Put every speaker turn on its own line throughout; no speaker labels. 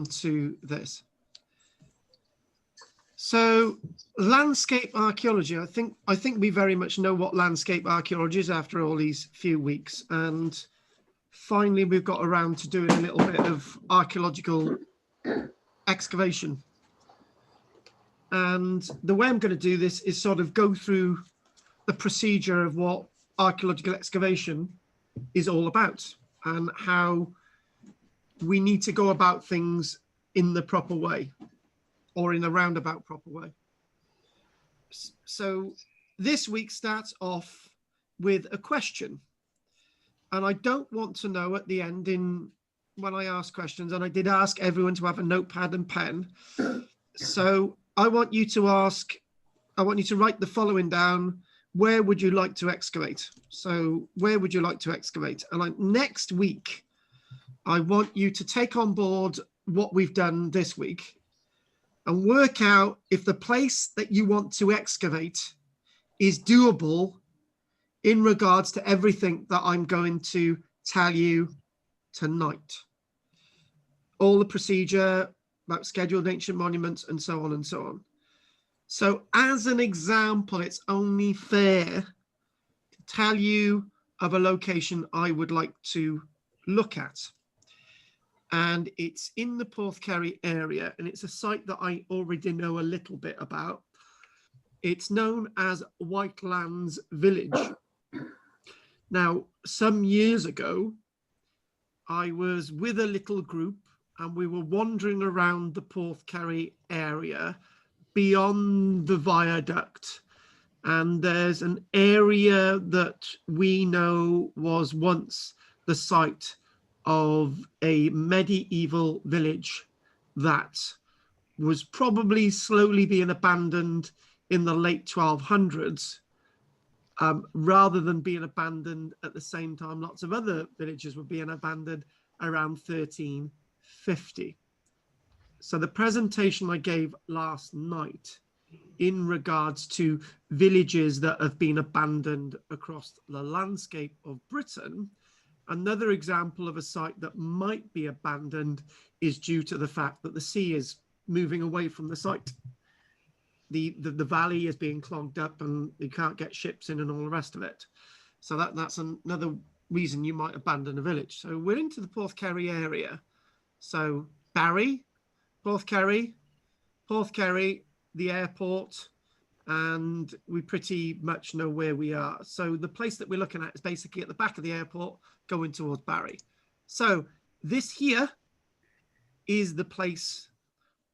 to this. So landscape archaeology, I think we very much know what landscape archaeology is after all these few weeks. And finally, we've got around to doing a little bit of archaeological excavation. And the way I'm going to do this is sort of go through the procedure of what archaeological excavation is all about and how we need to go about things in the proper way, or in a roundabout proper way. So this week starts off with a question. And I don't want to know at the end when I ask questions, and I did ask everyone to have a notepad and pen. So I want you to write the following down. Where would you like to excavate? So where would you like to excavate? And next week, I want you to take on board what we've done this week and work out if the place that you want to excavate is doable in regards to everything that I'm going to tell you tonight. All the procedure about scheduled ancient monuments and so on and so on. So as an example, it's only fair to tell you of a location I would like to look at. And it's in the Porthcurry area, and it's a site that I already know a little bit about. It's known as Whitelands Village. Now, some years ago, I was with a little group and we were wandering around the Porthcurry area beyond the viaduct. And there's an area that we know was once the site of a medieval village that was probably slowly being abandoned in the late 1200s, rather than being abandoned at the same time. Lots of other villages were being abandoned around 1350. So the presentation I gave last night in regards to villages that have been abandoned across the landscape of Britain, another example of a site that might be abandoned is due to the fact that the sea is moving away from the site. The valley is being clogged up and you can't get ships in and all the rest of it. So that's another reason you might abandon a village. So we're into the Porthcurry area. So Barry, Porthcurry, the airport, and we pretty much know where we are. So the place that we're looking at is basically at the back of the airport going towards Barry. So this here is the place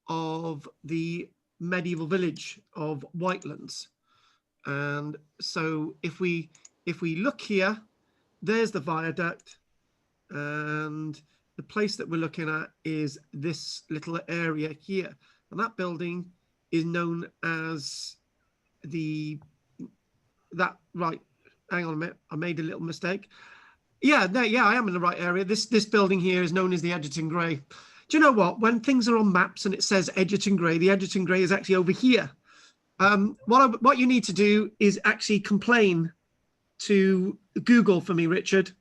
of the medieval village of Whitelands. And so if we look here, there's the viaduct, and the place that we're looking at is this little area here. And that building is known as right, hang on a minute, I made a little mistake. Yeah, I am in the right area. This building here is known as the Egerton Grey. Do you know what? When things are on maps and it says Egerton Grey, the Egerton Grey is actually over here. What you need to do is actually complain to Google for me, Richard.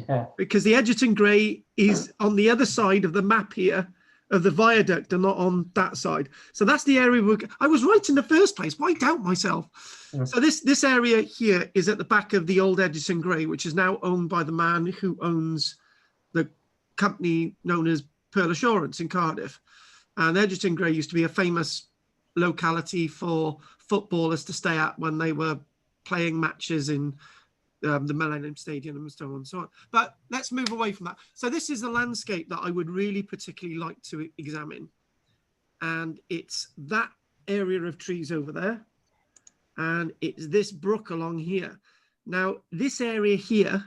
Yeah.
Because the Egerton Grey is on the other side of the map here of the viaduct and not on that side. So that's the area I was right in the first place. Why doubt myself? Yeah. So this area here is at the back of the old Egerton Grey, which is now owned by the man who owns the company known as Pearl Assurance in Cardiff. And Egerton Grey used to be a famous locality for footballers to stay at when they were playing matches in the Millennium Stadium and so on and so on. But let's move away from that. So this is the landscape that I would really particularly like to examine. And it's that area of trees over there. And it's this brook along here. Now, this area here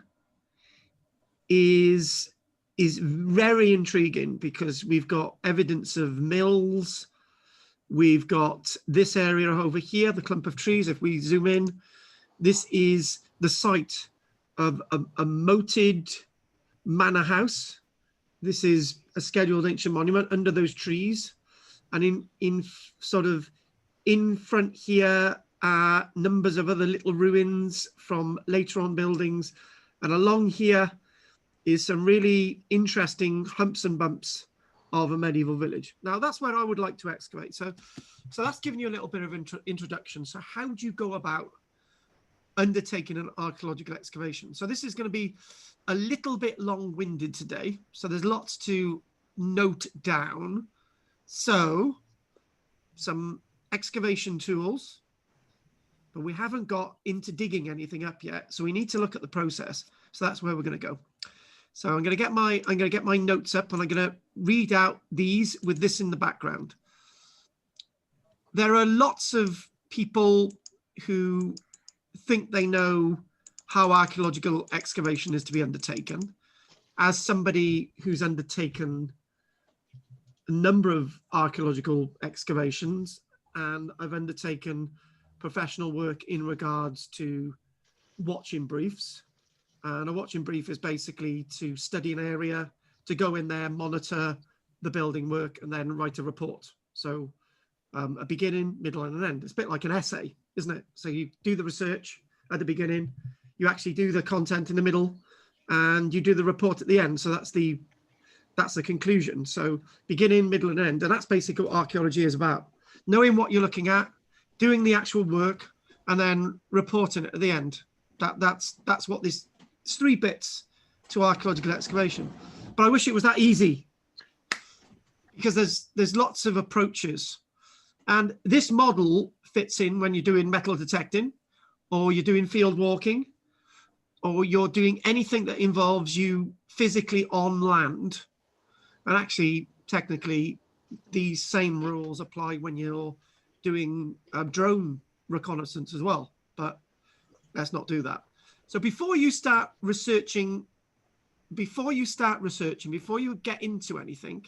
is very intriguing because we've got evidence of mills. We've got this area over here, the clump of trees. If we zoom in, this is the site of a moated manor house. This is a scheduled ancient monument under those trees. And in front here are numbers of other little ruins from later on buildings. And along here is some really interesting humps and bumps of a medieval village. Now that's where I would like to excavate. So that's giving you a little bit of introduction. So how do you go about undertaking an archaeological excavation? So this is going to be a little bit long-winded today. So there's lots to note down. So some excavation tools, but we haven't got into digging anything up yet. So we need to look at the process. So that's where we're going to go. So I'm going to get my notes up, and I'm going to read out these with this in the background. There are lots of people who think they know how archaeological excavation is to be undertaken. As somebody who's undertaken a number of archaeological excavations, and I've undertaken professional work in regards to watching briefs. And a watching brief is basically to study an area, to go in there, monitor the building work, and then write a report. So a beginning, middle, and an end. It's a bit like an essay, isn't it? So you do the research at the beginning, you actually do the content in the middle, and you do the report at the end. So that's the conclusion. So beginning, middle, and end. And that's basically what archaeology is about. Knowing what you're looking at, doing the actual work, and then reporting it at the end. That's what this. It's 3 bits to archaeological excavation, but I wish it was that easy, because there's lots of approaches, and this model fits in when you're doing metal detecting, or you're doing field walking, or you're doing anything that involves you physically on land. And actually, technically, these same rules apply when you're doing drone reconnaissance as well, but let's not do that. So before you get into anything,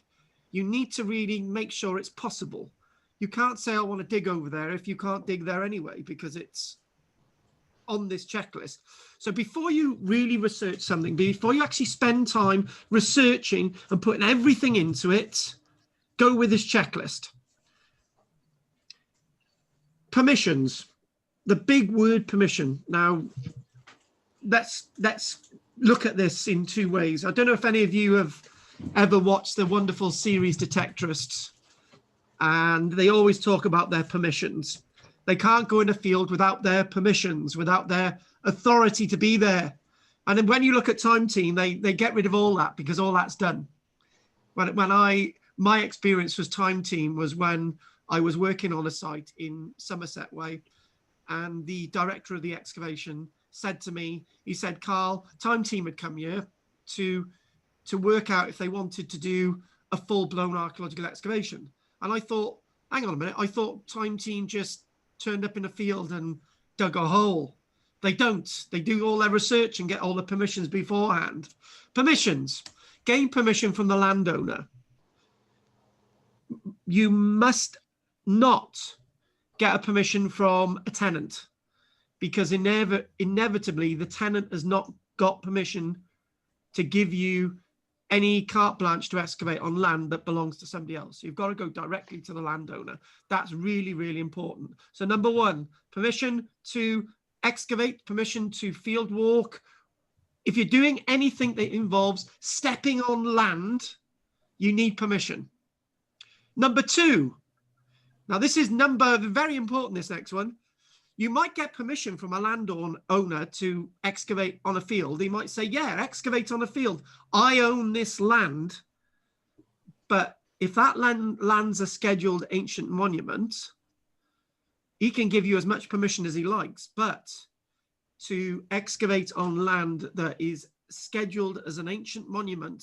you need to really make sure it's possible. You can't say, I want to dig over there if you can't dig there anyway, because it's on this checklist. So before you really research something, before you actually spend time researching and putting everything into it, go with this checklist. Permissions, the big word permission. Now, let's look at this in 2 ways. I don't know if any of you have ever watched the wonderful series Detectorists, and they always talk about their permissions. They can't go in a field without their permissions, without their authority to be there. And then when you look at Time Team, they get rid of all that, because all that's done. My experience was Time Team was when I was working on a site in Somerset Way, and the director of the excavation said to me, he said, Carl, Time Team had come here to work out if they wanted to do a full-blown archaeological excavation. And I thought, hang on a minute, I thought Time Team just turned up in a field and dug a hole. They don't. They do all their research and get all the permissions beforehand. Permissions. Gain permission from the landowner. You must not get a permission from a tenant, because inevitably the tenant has not got permission to give you any carte blanche to excavate on land that belongs to somebody else. You've got to go directly to the landowner. That's really, really important. So number 1, permission to excavate, permission to field walk. If you're doing anything that involves stepping on land, you need permission. Number 2, now this is very important, this next one. You might get permission from a landowner to excavate on a field. He might say, yeah, excavate on a field. I own this land. But if that land's a scheduled ancient monument, he can give you as much permission as he likes. But to excavate on land that is scheduled as an ancient monument,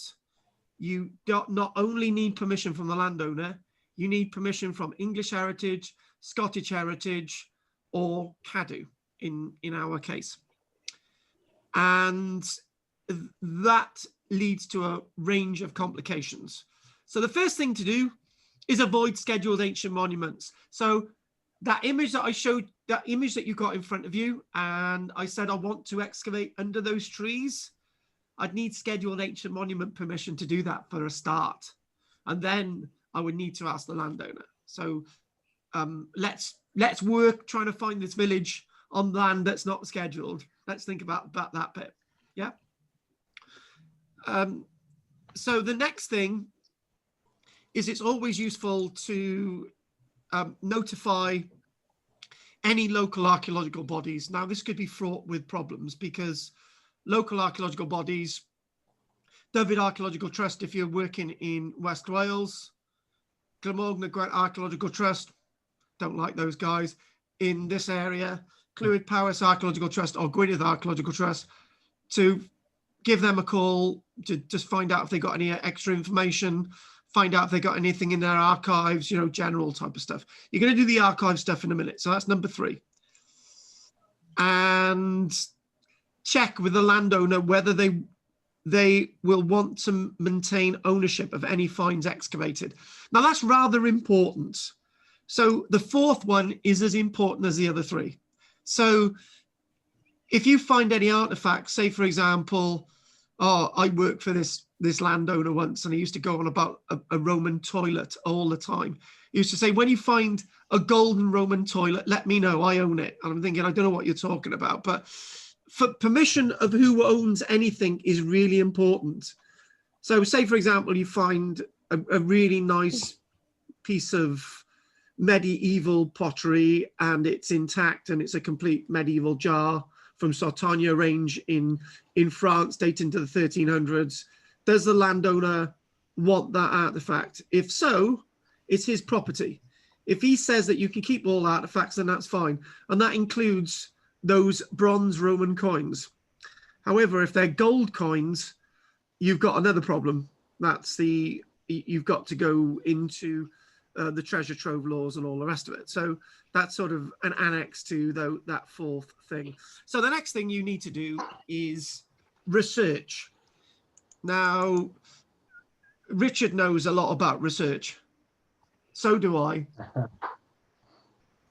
you not only need permission from the landowner, you need permission from English Heritage, Scottish Heritage, or CADU in our case. And that leads to a range of complications. So the first thing to do is avoid scheduled ancient monuments. So that image that I showed, that image that you got in front of you, and I said I want to excavate under those trees, I'd need scheduled ancient monument permission to do that for a start. And then I would need to ask the landowner. So let's work trying to find this village on land that's not scheduled. Let's think about that bit. Yeah. So the next thing is it's always useful to notify any local archaeological bodies. Now, this could be fraught with problems because local archaeological bodies, Dyfed Archaeological Trust, if you're working in West Wales, Glamorgan Archaeological Trust, don't like those guys in this area, Clwyd Powys Archaeological Trust or Gwynedd Archaeological Trust, to give them a call to just find out if they got any extra information, find out if they got anything in their archives, you know, general type of stuff. You're going to do the archive stuff in a minute. So that's number 3. And check with the landowner whether they will want to maintain ownership of any finds excavated. Now, that's rather important. So the 4th one is as important as the other 3. So if you find any artifacts, say, for example, oh, I worked for this landowner once, and he used to go on about a Roman toilet all the time. He used to say, when you find a golden Roman toilet, let me know, I own it. And I'm thinking, I don't know what you're talking about, but for permission of who owns anything is really important. So say, for example, you find a really nice piece of medieval pottery and it's intact and it's a complete medieval jar from Sartagna range in France dating to the 1300s. Does the landowner want that artifact? If so, it's his property. If he says that you can keep all artifacts, then that's fine. And that includes those bronze Roman coins. However, if they're gold coins, you've got another problem. That's you've got to go into the treasure trove laws and all the rest of it. So that's sort of an annex to that 4th thing. So the next thing you need to do is research. Now, Richard knows a lot about research. So do I.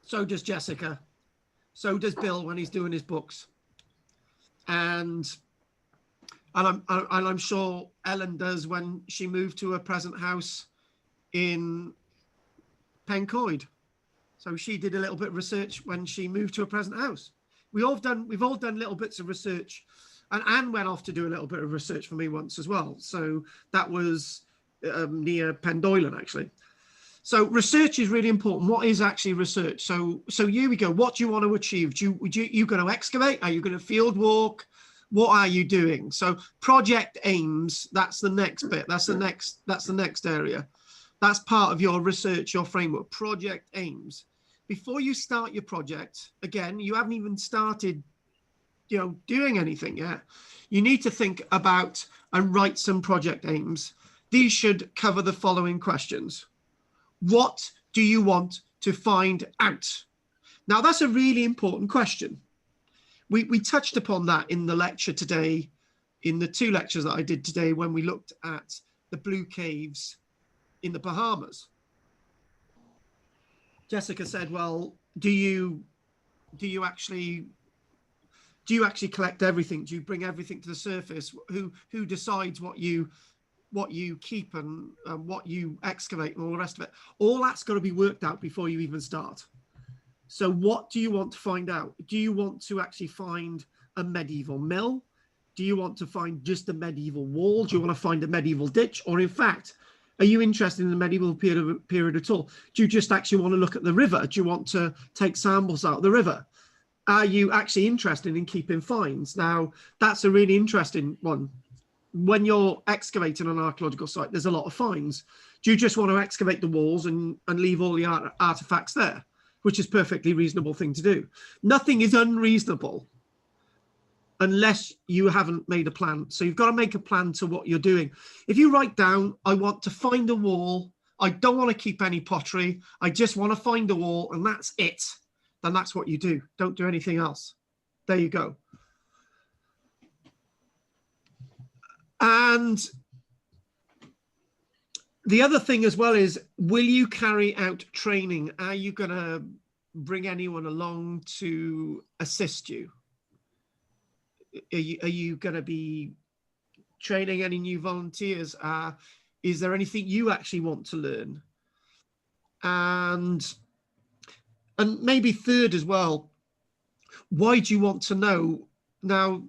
So does Jessica. So does Bill when he's doing his books. And I'm sure Ellen does when she moved to her present house in Pencoed. So she did a little bit of research when she moved to her present house. We've all done little bits of research, and Anne went off to do a little bit of research for me once as well. So that was near Pendoilan, actually. So research is really important. What is actually research? So here we go. What do you want to achieve? You going to excavate? Are you going to field walk? What are you doing? So project aims, that's the next bit. That's the next area. That's part of your research, your framework. Project aims. Before you start your project, again, you haven't even started, doing anything yet. You need to think about and write some project aims. These should cover the following questions. What do you want to find out? Now, that's a really important question. We touched upon that in the lecture today, in the 2 lectures that I did today when we looked at the blue caves in the Bahamas. Jessica said, well, do you actually collect everything? Do you bring everything to the surface? Who decides what you keep and what you excavate and all the rest of it? All that's got to be worked out before you even start. So what do you want to find out? Do you want to actually find a medieval mill? Do you want to find just a medieval wall? Do you want to find a medieval ditch? Or in fact, are you interested in the medieval period at all? Do you just actually want to look at the river? Do you want to take samples out of the river? Are you actually interested in keeping finds? Now, that's a really interesting one. When you're excavating an archaeological site, there's a lot of finds. Do you just want to excavate the walls and leave all the artifacts there? Which is a perfectly reasonable thing to do. Nothing is unreasonable unless you haven't made a plan. So you've got to make a plan to what you're doing. If you write down, I want to find a wall, I don't want to keep any pottery, I just want to find a wall, and that's it, then that's what you do. Don't do anything else. There you go. And the other thing as well is, will you carry out training? Are you going to bring anyone along to assist you? Are you going to be training any new volunteers? Is there anything you actually want to learn? And maybe third as well, why do you want to know? Now,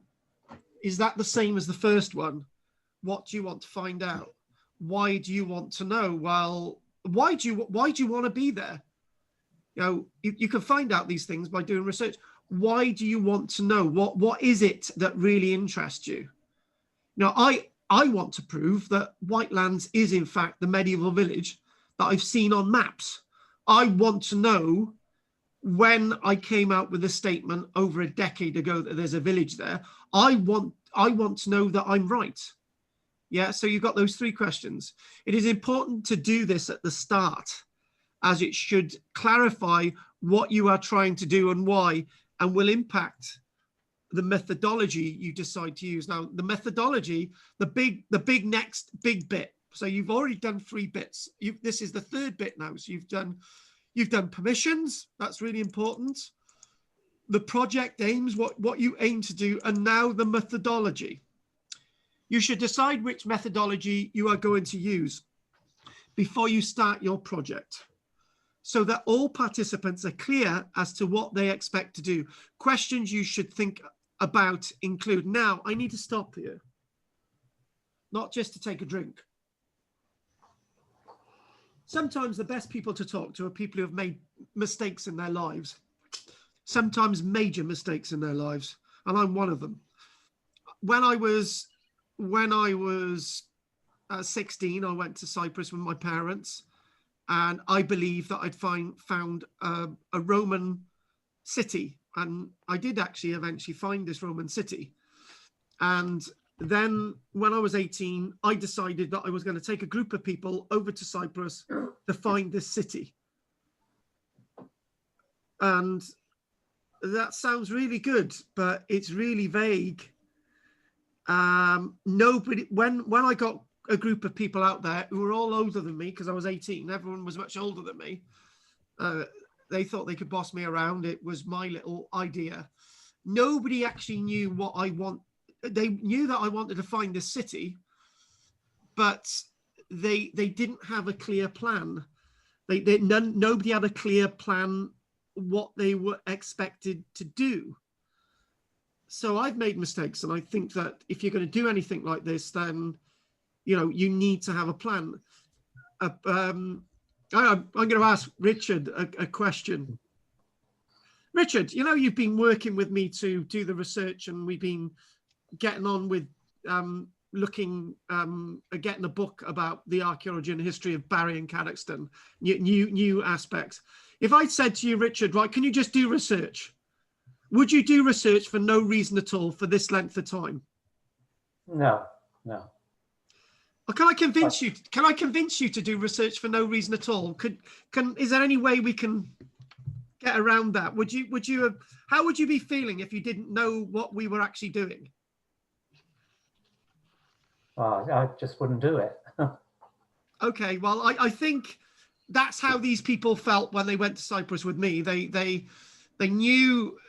is that the same as the first one? What do you want to find out? why do you want to know? Well, why do you want to be there? You know, you can find out these things by doing research. Why do you want to know? What is it that really interests you? Now, I want to prove that Whitelands is in fact the medieval village that I've seen on maps. I want to know, when I came out with a statement over a decade ago that there's a village there, I want to know that I'm right. Yeah, so you've got those three questions. It is important to do this at the start, as it should clarify what you are trying to do and why, and will impact the methodology you decide to use. Now, the methodology, the next big bit. So you've already done 3 bits. This is the 3rd bit now. So you've done permissions. That's really important. The project aims, what you aim to do, and now the methodology. You should decide which methodology you are going to use before you start your project, so that all participants are clear as to what they expect to do. Questions you should think about include, now I need to stop here, not just to take a drink. Sometimes the best people to talk to are people who have made mistakes in their lives, sometimes major mistakes in their lives, and I'm one of them. When I was 16, I went to Cyprus with my parents, and I believe that I'd found a Roman city, and I did actually eventually find this Roman city. And then when I was 18, I decided that I was going to take a group of people over to Cyprus to find this city. And that sounds really good, but it's really vague. Nobody, when I got a group of people out there who were all older than me, because I was 18, everyone was much older than me. They thought they could boss me around. It was my little idea. Nobody actually knew what I want. They knew that I wanted to find this city, but they didn't have a clear plan. Nobody had a clear plan what they were expected to do. So I've made mistakes, and I think that if you're going to do anything like this, then you need to have a plan. I'm going to ask Richard a question. Richard, you've been working with me to do the research, and we've been getting on with getting a book about the archaeology and history of Barry and Cadoxton, new aspects. If I said to you, Richard, right, can you just do research? Would you do research for no reason at all for this length of time?
No.
Or can I convince you? Can I convince you to do research for no reason at all? Is there any way we can get around that? How would you be feeling if you didn't know what we were actually doing?
Well, I just wouldn't do it.
Okay, well, I think that's how these people felt when they went to Cyprus with me. They knew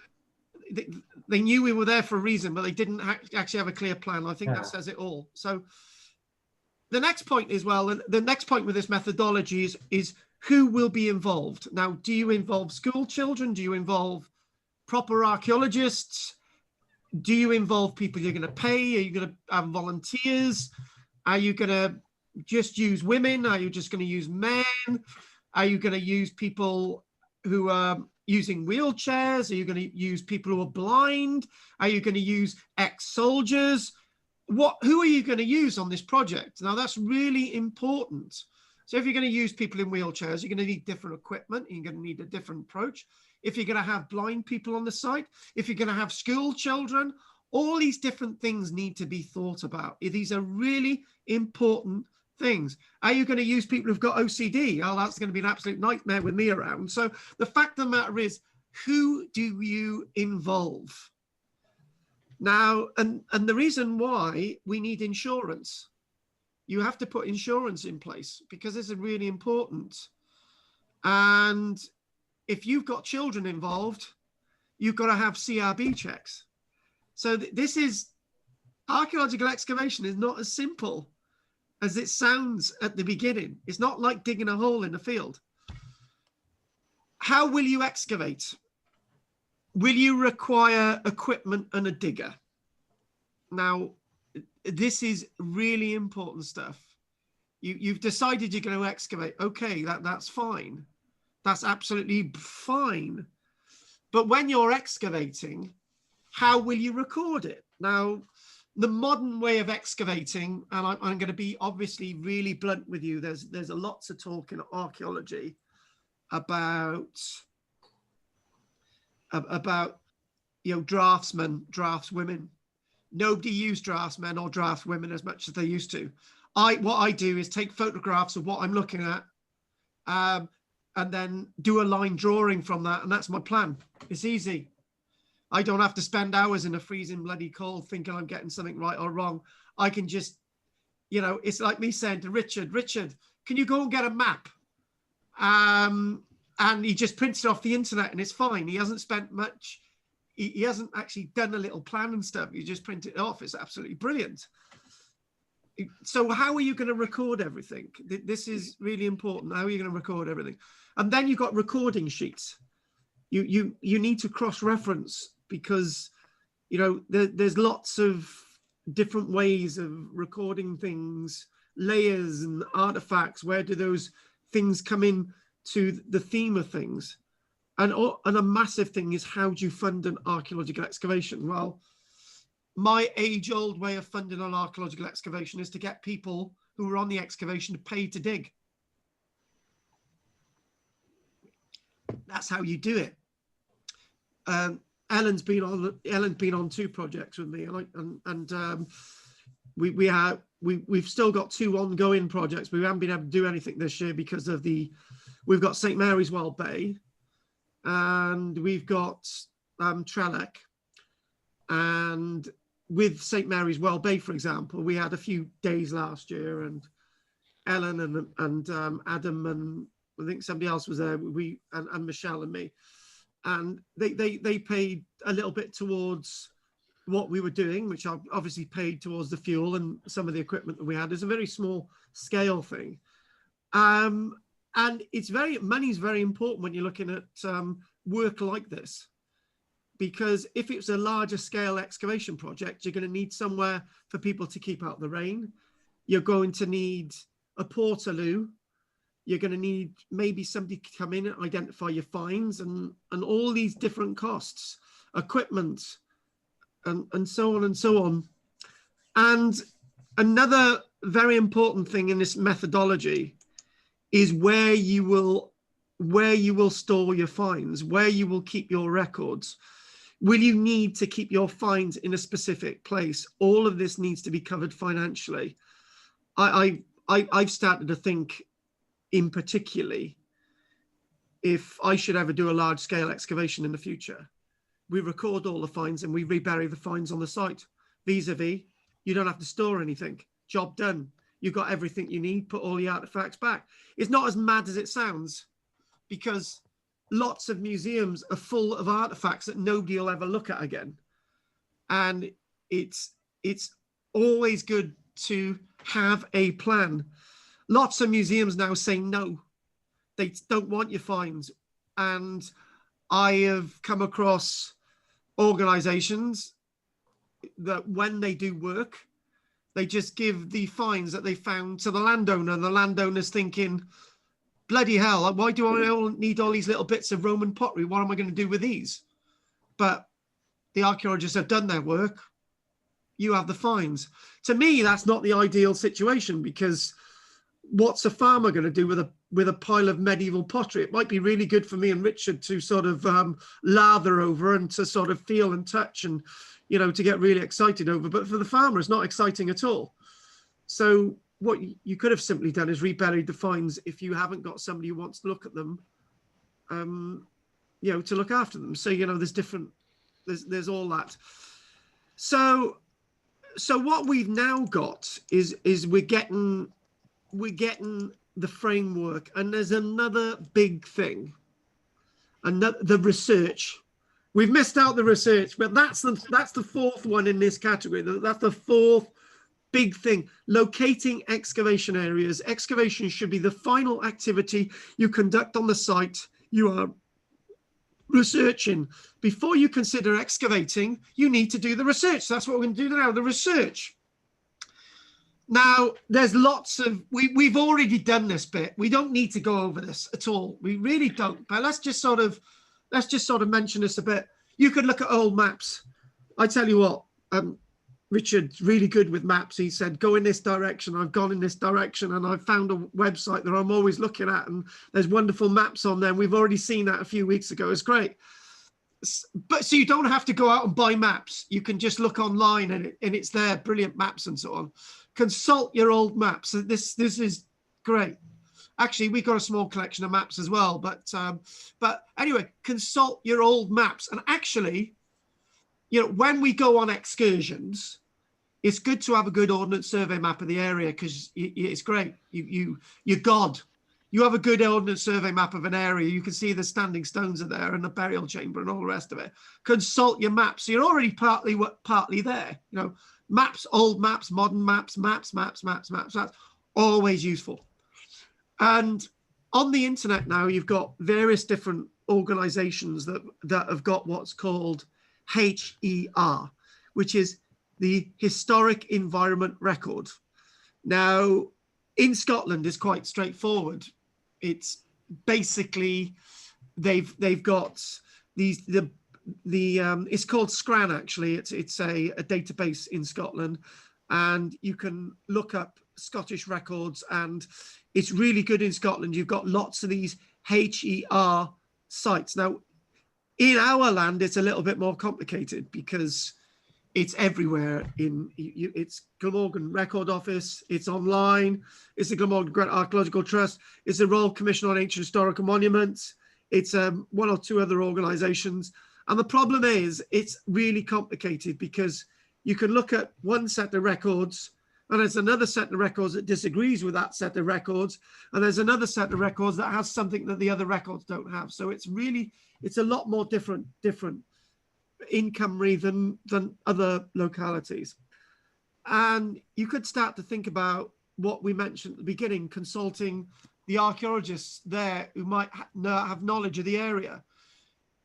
we were there for a reason, but they didn't actually have a clear plan. I think that says it all. So the next point is, the next point with this methodology is who will be involved. Now, do you involve school children? Do you involve proper archaeologists? Do you involve people you're going to pay? Are you going to have volunteers? Are you going to just use women? Are you just going to use men? Are you going to use people who are using wheelchairs? Are you going to use people who are blind? Are you going to use ex-soldiers? Who are you going to use on this project? Now, that's really important. So if you're going to use people in wheelchairs, you're going to need different equipment. You're going to need a different approach. If you're going to have blind people on the site, if you're going to have school children, all these different things need to be thought about. These are really important things. Are you going to use people who've got OCD? Oh, that's going to be an absolute nightmare with me around. So the fact of the matter is, who do you involve? Now, and the reason why we need insurance, you have to put insurance in place because this is really important. And if you've got children involved, you've got to have CRB checks. So this is, archaeological excavation is not as simple as it sounds at the beginning. It's not like digging a hole in a field. How will you excavate? Will you require equipment and a digger? Now, this is really important stuff. You've decided you're going to excavate. Okay, that's fine. That's absolutely fine. But when you're excavating, how will you record it? Now, the modern way of excavating, and I'm going to be obviously really blunt with you, there's a lot to talk in archaeology about draftsmen, draftswomen. Nobody used draftsmen or draftswomen as much as they used to. What I do is take photographs of what I'm looking at, and then do a line drawing from that, and that's my plan. It's easy. I don't have to spend hours in a freezing bloody cold thinking I'm getting something right or wrong. I can just, it's like me saying to Richard, can you go and get a map? And he just prints it off the internet and it's fine. He hasn't spent much. He hasn't actually done a little plan and stuff. You just print it off. It's absolutely brilliant. So how are you going to record everything? This is really important. How are you going to record everything? And then you've got recording sheets. You need to cross-reference, because there's lots of different ways of recording things, layers and artifacts. Where do those things come in to the theme of things? And a massive thing is, how do you fund an archaeological excavation? Well, my age-old way of funding an archaeological excavation is to get people who are on the excavation to pay to dig. That's how you do it. Ellen's been on 2 projects with me, and we've still got 2 ongoing projects. We haven't been able to do anything this year because of we've got St Mary's Well Bay, and we've got Trellick. And with St Mary's Well Bay, for example, we had a few days last year, and Ellen and Adam and I think somebody else was there, and Michelle and me, and they paid a little bit towards what we were doing, which obviously paid towards the fuel and some of the equipment that we had. It's a very small scale thing, and money's very important when you're looking at work like this, because if it's a larger scale excavation project, you're going to need somewhere for people to keep out the rain. You're going to need a portaloo. You're going to need maybe somebody to come in and identify your finds, and all these different costs, equipment, and so on and so on. And another very important thing in this methodology is where you will store your finds, where you will keep your records. Will you need to keep your finds in a specific place? All of this needs to be covered financially. I've started to think, in particularly, if I should ever do a large scale excavation in the future, we record all the finds and we rebury the finds on the site. Vis-a-vis, you don't have to store anything. Job done. You've got everything you need, put all the artifacts back. It's not as mad as it sounds, because lots of museums are full of artifacts that nobody will ever look at again. And it's always good to have a plan. Lots of museums now say no, they don't want your finds. And I have come across organizations that when they do work, they just give the finds that they found to the landowner. The landowner's thinking, bloody hell, why do I need all these little bits of Roman pottery? What am I going to do with these? But the archaeologists have done their work. You have the finds. To me, that's not the ideal situation, because what's a farmer going to do with a pile of medieval pottery? It might be really good for me and Richard to sort of lather over and to sort of feel and touch and, to get really excited over. But for the farmer, it's not exciting at all. So what you could have simply done is reburied the finds if you haven't got somebody who wants to look at them, to look after them. So, there's all that. So what we've now got is we're getting the framework, and there's another big thing, and the research. We've missed out the research, but that's the 4th one in this category. That's the 4th big thing. Locating excavation areas. Excavation should be the final activity you conduct on the site you are researching. Before you consider excavating, you need to do the research. That's what we're going to do now, the research. Now, there's lots of, we've already done this bit. We don't need to go over this at all. We really don't. But let's just sort of mention this a bit. You could look at old maps. I tell you what, Richard's really good with maps. He said, go in this direction. I've gone in this direction, and I've found a website that I'm always looking at, and there's wonderful maps on there. We've already seen that a few weeks ago. It's great. But so you don't have to go out and buy maps. You can just look online, and it's there, brilliant maps and so on. Consult your old maps. This is great. Actually, we've got a small collection of maps as well. But anyway, consult your old maps. And actually, you know, when we go on excursions, it's good to have a good ordnance survey map of the area, because it's great. You're God. You have a good ordnance survey map of an area. You can see the standing stones are there and the burial chamber and all the rest of it. Consult your maps. So you're already partly there. You know, maps, old maps, modern maps, maps, always useful. And on the internet now, you've got various different organizations that have got what's called HER, which is the Historic Environment Record. Now, in Scotland, it's quite straightforward. It's basically, they've got these, it's called Scran, actually. It's a database in Scotland, and you can look up Scottish records, and it's really good in Scotland. You've got lots of these HER sites. Now, in our land, it's a little bit more complicated because it's everywhere. It's Glamorgan Record Office, it's online, it's the Glamorgan Grant Archaeological Trust, it's the Royal Commission on Ancient Historical Monuments, it's one or two other organisations. And the problem is, it's really complicated because you can look at one set of records, and there's another set of records that disagrees with that set of records, and there's another set of records that has something that the other records don't have. So it's a lot more different in Cymru than other localities. And you could start to think about what we mentioned at the beginning, consulting the archaeologists there who might have knowledge of the area.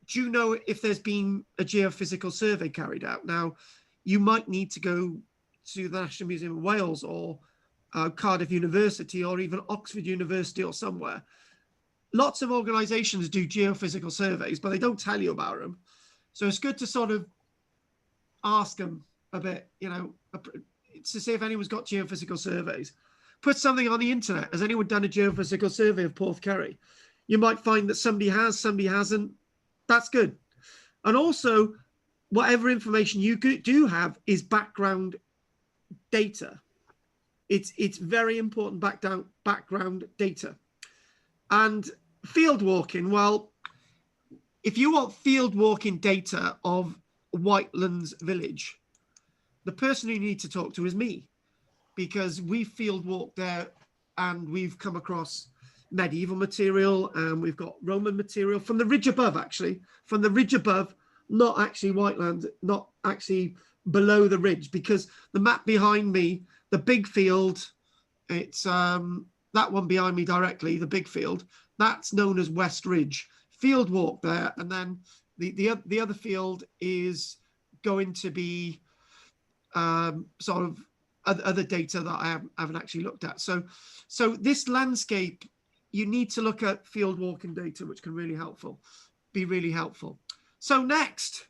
Do you know if there's been a geophysical survey carried out? Now, you might need to go to the National Museum of Wales or Cardiff University or even Oxford University or somewhere. Lots of organisations do geophysical surveys, but they don't tell you about them. So it's good to sort of ask them a bit, you know, to see if anyone's got geophysical surveys. Put something on the internet. Has anyone done a geophysical survey of Porthcurry? You might find that somebody has, somebody hasn't. That's good. And also, whatever information you do have is background data. It's very important background data. And field walking, well, if you want field walking data of Whitelands Village, the person you need to talk to is me, because we field walked there and we've come across medieval material and we've got Roman material from the ridge above, actually, from the ridge above, not actually Whiteland, not actually below the ridge, because the map behind me, the big field, it's that one behind me directly, the big field, that's known as West Ridge. Field walk there, and then the other field is going to be sort of other data that I haven't actually looked at. So this landscape, you need to look at field walking data, which can be really helpful. So next,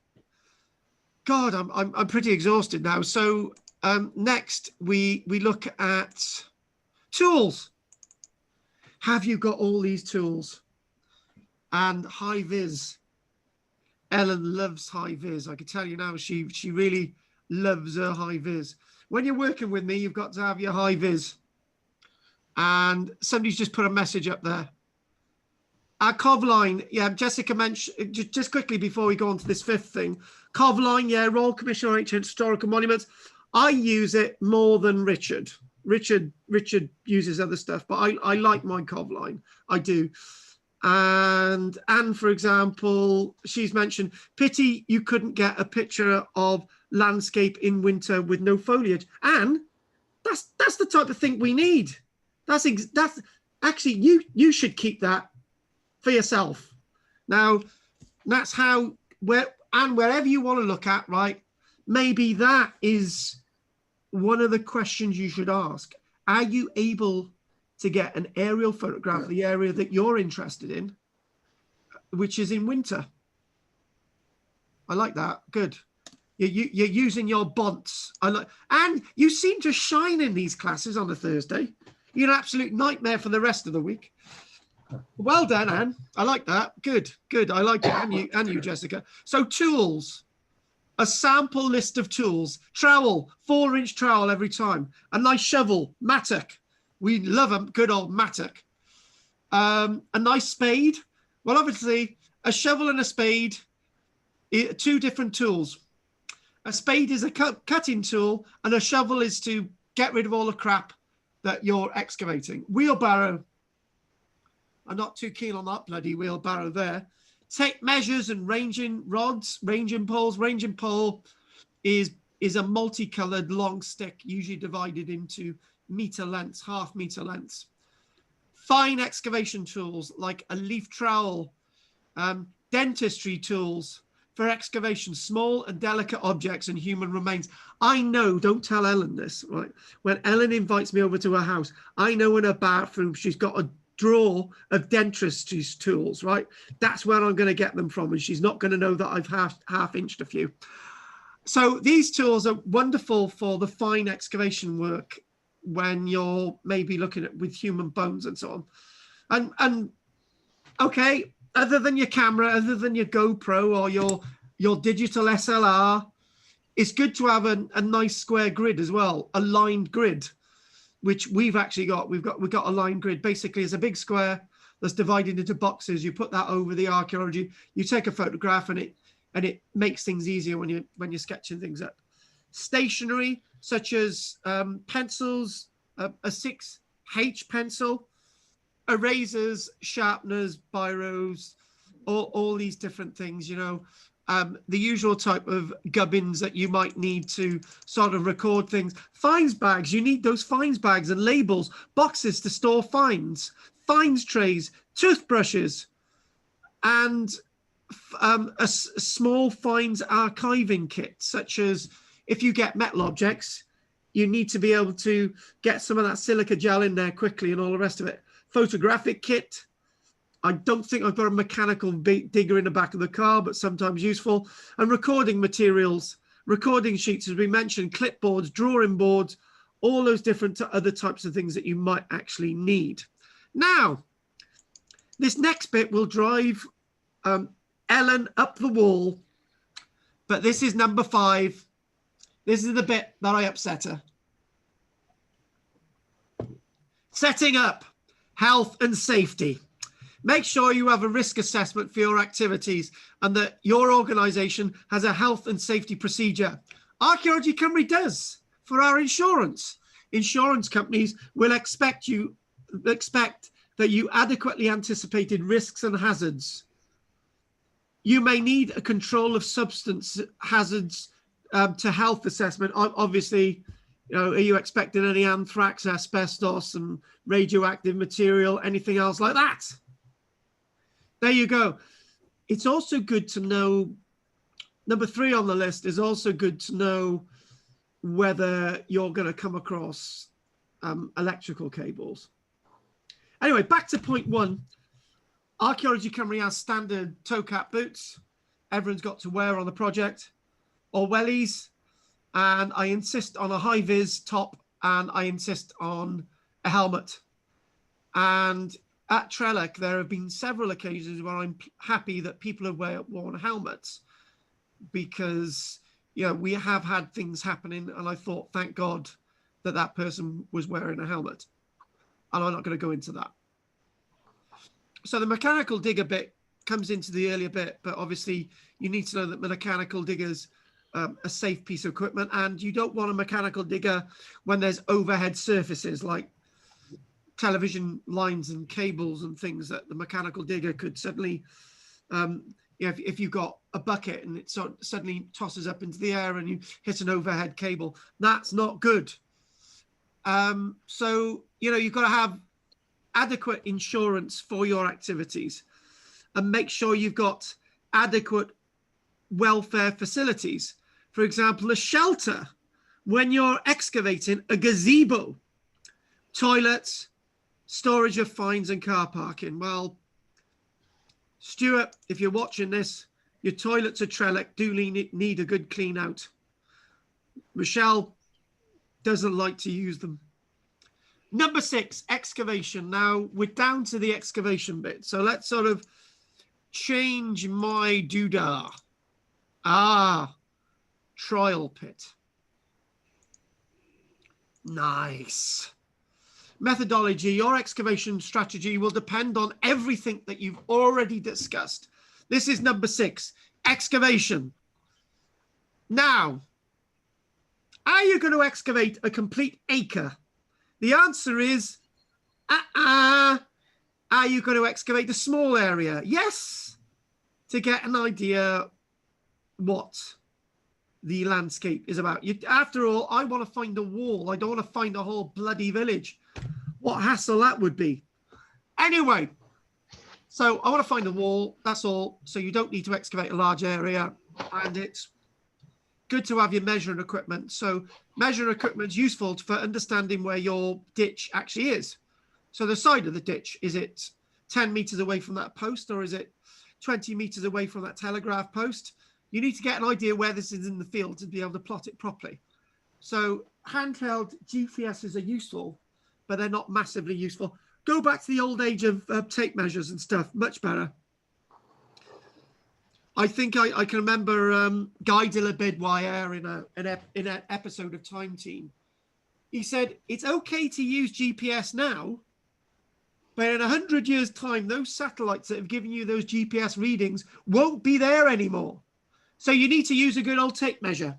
God, I'm pretty exhausted now. So next we look at tools. Have you got all these tools? And high vis. Ellen loves high vis. I can tell you now, she really loves her high vis. When you're working with me, you've got to have your high vis. And somebody's just put a message up there. Our Covline, yeah, Jessica mentioned, just quickly before we go on to this fifth thing, Covline, yeah, Royal Commission on Ancient Historical Monuments. I use it more than Richard. Richard uses other stuff, but I like my Covline. I do. And Anne, for example, she's mentioned, pity you couldn't get a picture of landscape in winter with no foliage. Anne, that's the type of thing we need. That's actually, you should keep that for yourself. Now, that's how, wherever you want to look at, right? Maybe that is one of the questions you should ask, are you able to get an aerial photograph of the area that you're interested in, which is in winter? I like that. Good. You're using your bonds. And you seem to shine in these classes on a Thursday. You're an absolute nightmare for the rest of the week. Well done, Anne. I like that. Good, good. I like it. And you, Jessica. So tools, a sample list of tools. Trowel, 4-inch trowel every time. A nice shovel, mattock. We love a good old mattock. A nice spade. Well, obviously, a shovel and a spade, two different tools. A spade is a cutting tool, and a shovel is to get rid of all the crap that you're excavating. Wheelbarrow. I'm not too keen on that bloody wheelbarrow there. Tape measures and ranging rods, ranging poles. Ranging pole is a multicolored long stick, usually divided into meter lengths, half-meter lengths. Fine excavation tools like a leaf trowel, dentistry tools for excavation, small and delicate objects and human remains. I know, don't tell Ellen this, right? When Ellen invites me over to her house, I know in her bathroom she's got a drawer of dentistry tools, right? That's where I'm going to get them from, and she's not going to know that I've half-inched a few. So these tools are wonderful for the fine excavation work when you're maybe looking at with human bones and so on. And okay, other than your camera, other than your GoPro or your digital SLR, it's good to have a nice square grid as well, a lined grid, which we've actually got. We've got a lined grid. Basically, it's a big square that's divided into boxes. You put that over the archaeology. You take a photograph, and it makes things easier when you're sketching things up. Stationery such as pencils, a 6H pencil, erasers, sharpeners, biros, all these different things, you know, the usual type of gubbins that you might need to sort of record things. Finds bags, you need those finds bags and labels, boxes to store finds trays, toothbrushes, and a small finds archiving kit, such as if you get metal objects, you need to be able to get some of that silica gel in there quickly and all the rest of it. Photographic kit. I don't think I've got a mechanical digger in the back of the car, but sometimes useful. And recording materials, recording sheets, as we mentioned, clipboards, drawing boards, all those different other types of things that you might actually need. Now, this next bit will drive Ellen up the wall, but this is number 5. This is the bit that I upset her. Setting up health and safety. Make sure you have a risk assessment for your activities and that your organisation has a health and safety procedure. Archaeology Cymru does for our insurance. Insurance companies will expect that you adequately anticipated risks and hazards. You may need a control of substance hazards to health assessment. Obviously, you know, are you expecting any anthrax, asbestos, and radioactive material, anything else like that? There you go. It's also good to know, number 3 on the list is also good to know whether you're going to come across electrical cables. Anyway, back to point 1. Archaeology Cymru has standard toe cap boots. Everyone's got to wear on the project, or wellies, and I insist on a high-vis top, and I insist on a helmet. And at Trellick, there have been several occasions where I'm happy that people have worn helmets, because, you know, we have had things happening, and I thought, thank God that that person was wearing a helmet. And I'm not going to go into that. So the mechanical digger bit comes into the earlier bit, but obviously you need to know that mechanical diggers a safe piece of equipment, and you don't want a mechanical digger when there's overhead surfaces like television lines and cables and things that the mechanical digger could suddenly, if you've got a bucket and it suddenly tosses up into the air and you hit an overhead cable, that's not good. So, you know, you've got to have adequate insurance for your activities, and make sure you've got adequate welfare facilities. For example, a shelter when you're excavating a gazebo, toilets, storage of fines and car parking? Well, Stuart, if you're watching this, your toilets at Trellick do need a good clean out. Michelle doesn't like to use them. Number 6, excavation. Now we're down to the excavation bit. So let's sort of change my doodah. Trial pit. Nice. Methodology. Your excavation strategy will depend on everything that you've already discussed. This is number 6, excavation. Now, are you going to excavate a complete acre? The answer is, are you going to excavate a small area? Yes, to get an idea what the landscape is about. After all, I want to find a wall. I don't want to find a whole bloody village. What hassle that would be. Anyway, so I want to find a wall. That's all. So you don't need to excavate a large area. And it's good to have your measuring equipment. So measuring equipment is useful for understanding where your ditch actually is. So the side of the ditch, is it 10 meters away from that post, or is it 20 meters away from that telegraph post? You need to get an idea where this is in the field to be able to plot it properly. So handheld GPSs are useful, but they're not massively useful. Go back to the old age of tape measures and stuff, much better. I think I can remember Guy de la Bedouire in an episode of Time Team. He said, it's okay to use GPS now, but in 100 years' time, those satellites that have given you those GPS readings won't be there anymore. So you need to use a good old tape measure,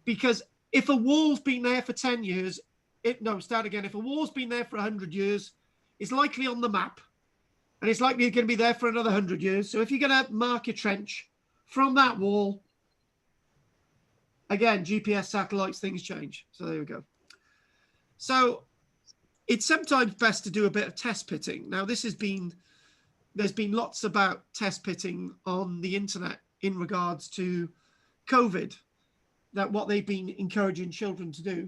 because if a wall's been there for 10 years, if a wall's been there for 100 years, it's likely on the map, and it's likely going to be there for another 100 years. So if you're going to mark your trench from that wall, again, GPS satellites, things change. So there we go. So it's sometimes best to do a bit of test pitting. Now, there's been lots about test pitting on the internet in regards to COVID, that what they've been encouraging children to do,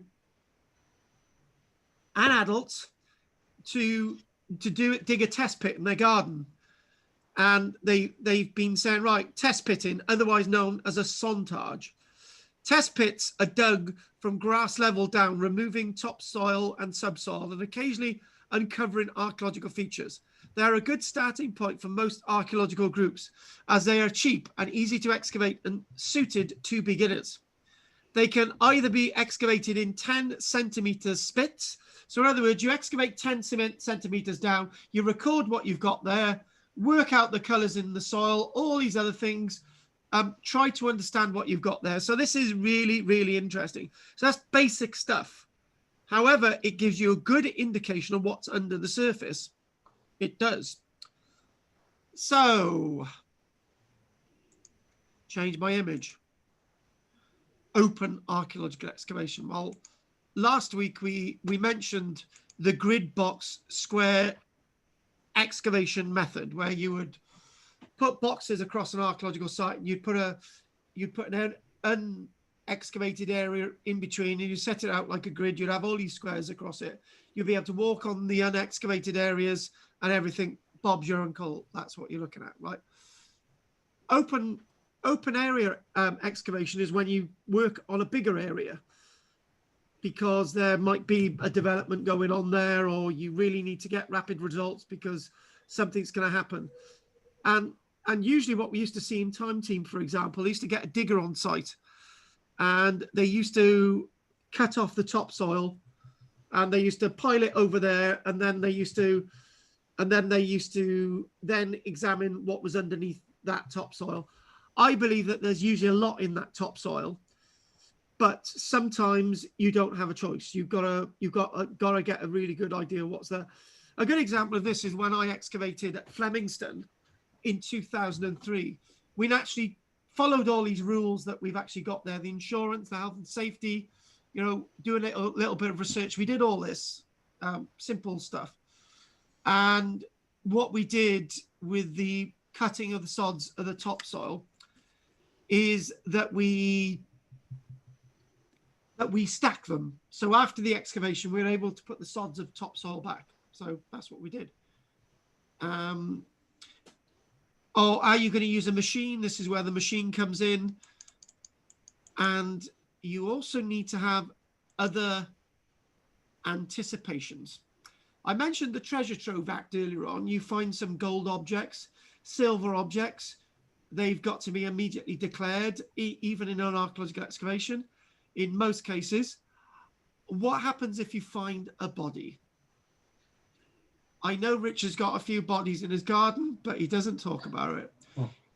and adults, to dig a test pit in their garden. And they've been saying, right, test pitting, otherwise known as a sontage. Test pits are dug from grass level down, removing topsoil and subsoil, and occasionally uncovering archaeological features. They're a good starting point for most archaeological groups, as they are cheap and easy to excavate and suited to beginners. They can either be excavated in 10 centimeter spits. So in other words, you excavate 10 centimeters down, you record what you've got there, work out the colors in the soil, all these other things, try to understand what you've got there. So this is really, really interesting. So that's basic stuff. However, it gives you a good indication of what's under the surface. It does. So, change my image. Open archaeological excavation. Well, last week we mentioned the grid box square excavation method, where you would put boxes across an archaeological site, and you'd put an unexcavated area in between, and you set it out like a grid. You'd have all these squares across it. You'll be able to walk on the unexcavated areas, and everything. Bob's your uncle. That's what you're looking at, right? Open area excavation is when you work on a bigger area, because there might be a development going on there, or you really need to get rapid results because something's going to happen. And usually what we used to see in Time Team, for example, they used to get a digger on site, and they used to cut off the topsoil, and they used to pile it over there, and then they used to then examine what was underneath that topsoil. I believe that there's usually a lot in that topsoil, but sometimes you don't have a choice. You've got to get a really good idea of what's there. A good example of this is when I excavated at Flemingston in 2003. We actually followed all these rules that we've actually got there: the insurance, the health and safety, do a little bit of research. We did all this simple stuff. And what we did with the cutting of the sods of the topsoil is that we that we stack them. So after the excavation, we're able to put the sods of topsoil back. So that's what we did. Or are you going to use a machine? This is where the machine comes in. And you also need to have other anticipations. I mentioned the Treasure Trove Act earlier on. You find some gold objects, silver objects. They've got to be immediately declared, even in an archaeological excavation, in most cases. What happens if you find a body? I know Richard's got a few bodies in his garden, but he doesn't talk about it.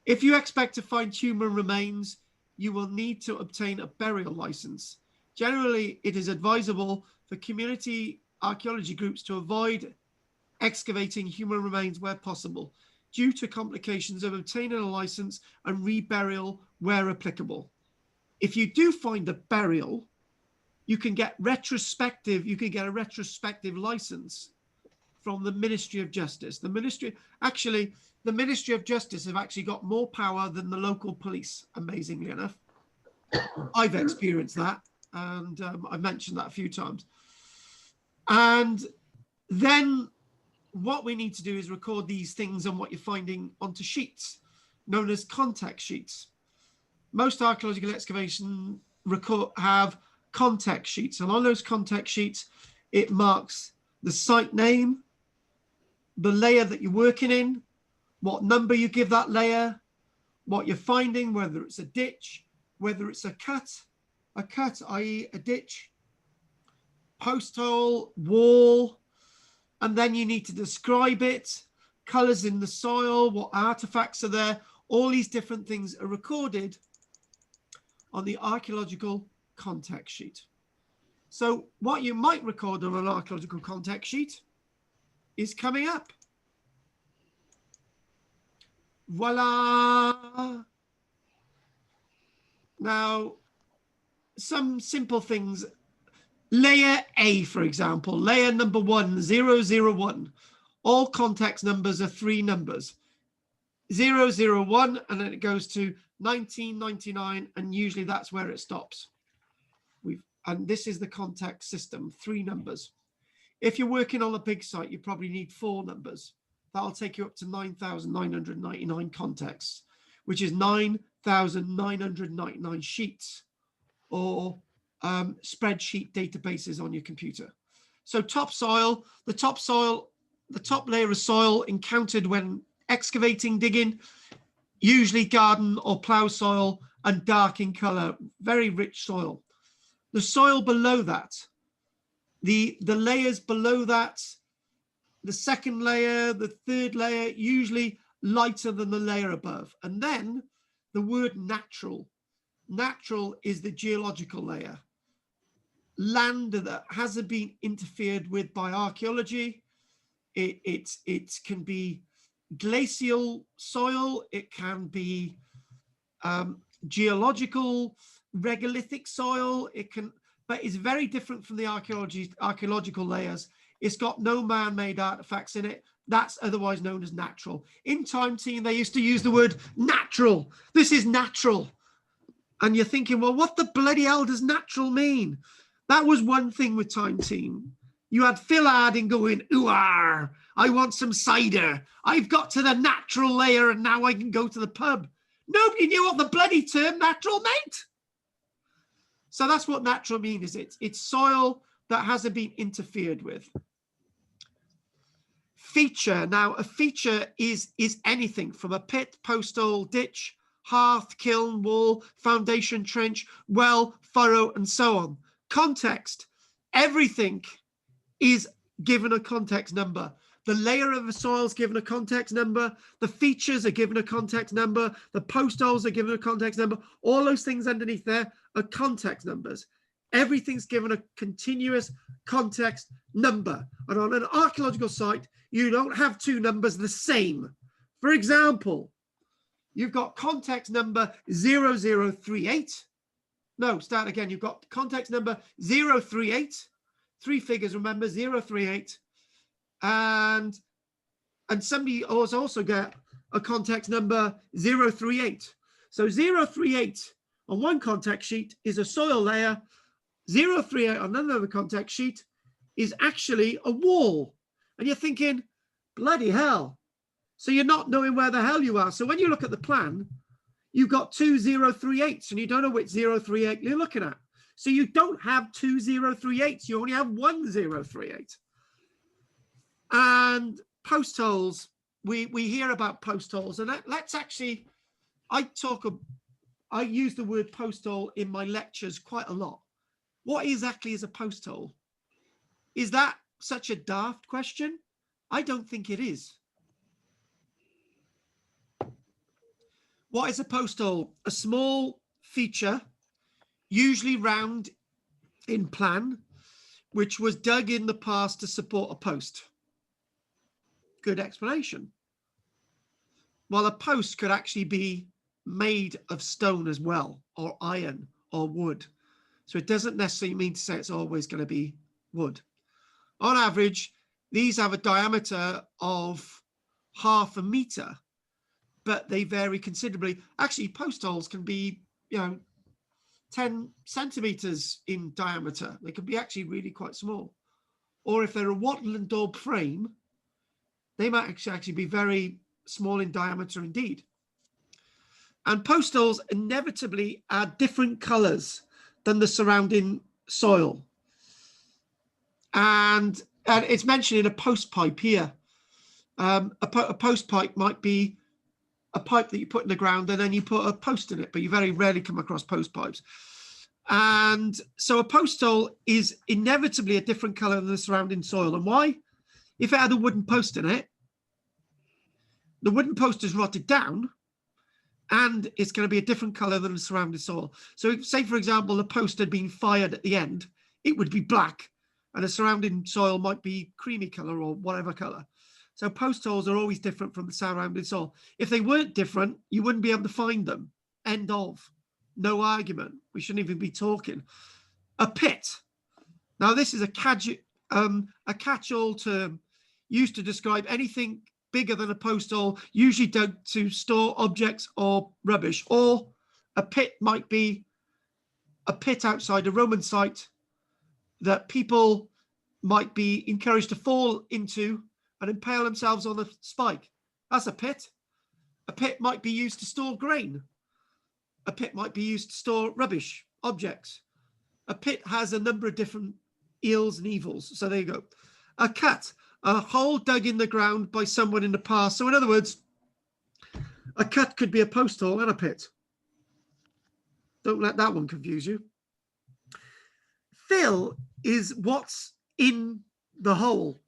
If you expect to find human remains, you will need to obtain a burial license. Generally, it is advisable for community archaeology groups to avoid excavating human remains where possible, due to complications of obtaining a license and reburial where applicable. If you do find a burial, you can get a retrospective license from the Ministry of Justice. The Ministry of Justice have actually got more power than the local police, amazingly enough. I've experienced that, and I've mentioned that a few times. And then what we need to do is record these things and what you're finding onto sheets, known as context sheets. Most archaeological excavation have context sheets, and on those context sheets, it marks the site name, the layer that you're working in, what number you give that layer, what you're finding, whether it's a ditch, whether it's a cut, i.e. a ditch, post hole, wall, and then you need to describe it, colors in the soil, what artifacts are there. All these different things are recorded on the archaeological context sheet. So what you might record on an archaeological context sheet is coming up. Voila. Now, some simple things. Layer A, for example, layer number 1001. All context numbers are 3 numbers. 001, and then it goes to 1999, and usually that's where it stops. And this is the context system, 3 numbers. If you're working on a big site, you probably need 4 numbers. That'll take you up to 9,999 contexts, which is 9,999 sheets or spreadsheet databases on your computer. So topsoil, the top layer of soil encountered when excavating, digging, usually garden or plough soil, and dark in color, very rich soil. The soil below that, the layers below that, the second layer, the third layer, usually lighter than the layer above. And then the word natural. Natural is the geological layer. Land that hasn't been interfered with by archaeology. It can be glacial soil. It can be geological, regolithic soil. But it's very different from the archaeological layers. It's got no man-made artifacts in it. That's otherwise known as natural. In Time Team, they used to use the word natural. This is natural. And you're thinking, well, what the bloody hell does natural mean? That was one thing with Time Team. You had Phil Harding going, ooh-ah, I want some cider. I've got to the natural layer and now I can go to the pub. Nobody knew what the bloody term natural meant. So that's what natural means. It's soil that hasn't been interfered with. Feature. Now, a feature is anything from a pit, post hole, ditch, hearth, kiln, wall, foundation, trench, well, furrow, and so on. Context. Everything is given a context number. The layer of the soil is given a context number. The features are given a context number. The post holes are given a context number. All those things underneath there are context numbers. Everything's given a continuous context number. And on an archaeological site, you don't have 2 numbers the same. For example, you've got context number 0038. No, start again. You've got context number 038. 3 figures, remember, 038. And somebody also got a context number 038. So 038 on one context sheet is a soil layer. 038 on another contact sheet is actually a wall. And you're thinking, bloody hell. So you're not knowing where the hell you are. So when you look at the plan, you've got two 038s and you don't know which 038 you're looking at. So you don't have two 038s, you only have one 038. And post holes, we hear about post holes, and let's actually, I use the word post hole in my lectures quite a lot. What exactly is a post hole? Is that such a daft question? I don't think it is. What is a post hole? A small feature, usually round in plan, which was dug in the past to support a post. Good explanation. Well, a post could actually be made of stone as well, or iron, or wood. So it doesn't necessarily mean to say it's always going to be wood. On average, these have a diameter of 0.5 meter, but they vary considerably. Actually, post holes can be, 10 centimeters in diameter. They can be actually really quite small. Or if they're a wattle and daub frame, they might actually be very small in diameter indeed. And post holes inevitably are different colors than the surrounding soil. And it's mentioned in a post pipe here. A post pipe might be a pipe that you put in the ground and then you put a post in it, but you very rarely come across post pipes. And so a post hole is inevitably a different color than the surrounding soil. And why? If it had a wooden post in it, the wooden post is rotted down and it's going to be a different color than the surrounding soil. So if, say, for example, the post had been fired at the end, it would be black and the surrounding soil might be creamy color or whatever color. So post holes are always different from the surrounding soil. If they weren't different, you wouldn't be able to find them. End of. No argument. We shouldn't even be talking. A pit. Now, this is a catch-all term used to describe anything bigger than a post hole, usually dug to store objects or rubbish. Or a pit might be a pit outside a Roman site that people might be encouraged to fall into and impale themselves on a spike. That's a pit. A pit might be used to store grain. A pit might be used to store rubbish, objects. A pit has a number of different ills and evils. So there you go. A cut, a hole dug in the ground by someone in the past. So in other words, a cut could be a post hole and a pit. Don't let that one confuse you. Fill is what's in the hole.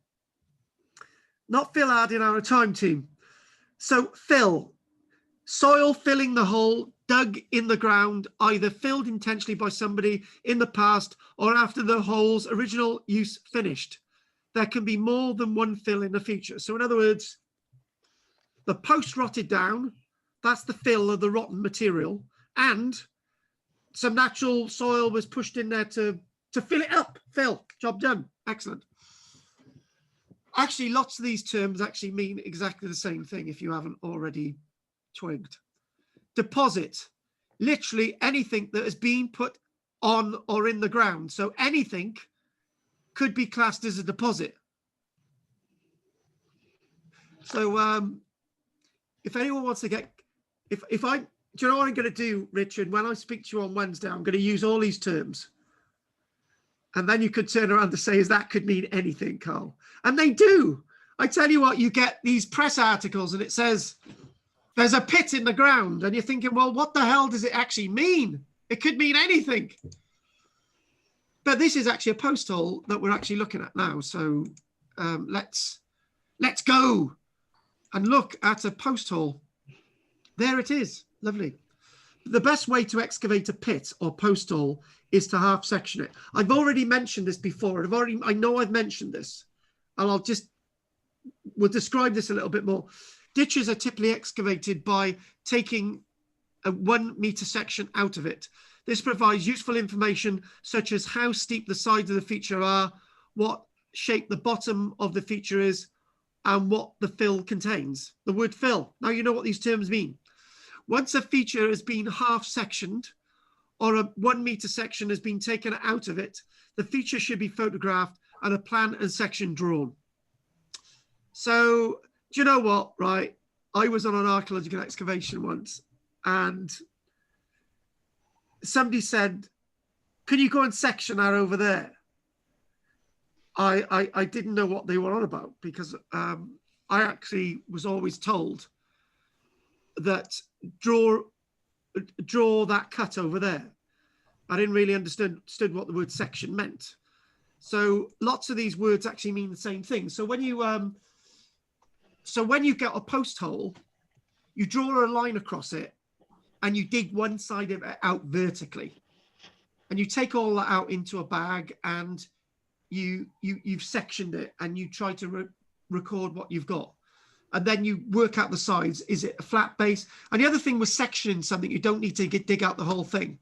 Not fill add in our time team. So fill, soil filling the hole dug in the ground, either filled intentionally by somebody in the past or after the hole's original use finished. There can be more than one fill in the feature. So in other words, the post rotted down, that's the fill of the rotten material, and some natural soil was pushed in there to fill it up. Fill, job done. Excellent. Actually, lots of these terms actually mean exactly the same thing if you haven't already twigged. Deposit, literally anything that has been put on or in the ground. So anything could be classed as a deposit. So if anyone wants to get, if I, do you know what I'm going to do, Richard? When I speak to you on Wednesday, I'm going to use all these terms. And then you could turn around to say, is that could mean anything, Carl? And they do. I tell you what, you get these press articles and it says, there's a pit in the ground. And you're thinking, well, what the hell does it actually mean? It could mean anything. But this is actually a post hole that we're actually looking at now. So let's go and look at a post hole. There it is. Lovely. The best way to excavate a pit or post hole is to half section it. I've already mentioned this before. I know I've mentioned this, and we'll describe this a little bit more. Ditches are typically excavated by taking a 1 meter section out of it. This provides useful information such as how steep the sides of the feature are, what shape the bottom of the feature is, and what the fill contains. The word fill. Now you know what these terms mean. Once a feature has been half sectioned or a 1 meter section has been taken out of it, the feature should be photographed and a plan and section drawn. So do you know what, right? I was on an archaeological excavation once, and somebody said, can you go and section that over there? I didn't know what they were on about, because I actually was always told that draw that cut over there. I didn't really understood what the word section meant. So lots of these words actually mean the same thing. So when you get a post hole, you draw a line across it and you dig one side of it out vertically, and you take all that out into a bag, and you've sectioned it, and you try to record what you've got. And then you work out the sides. Is it a flat base? And the other thing with sectioning something, you don't need to dig out the whole thing.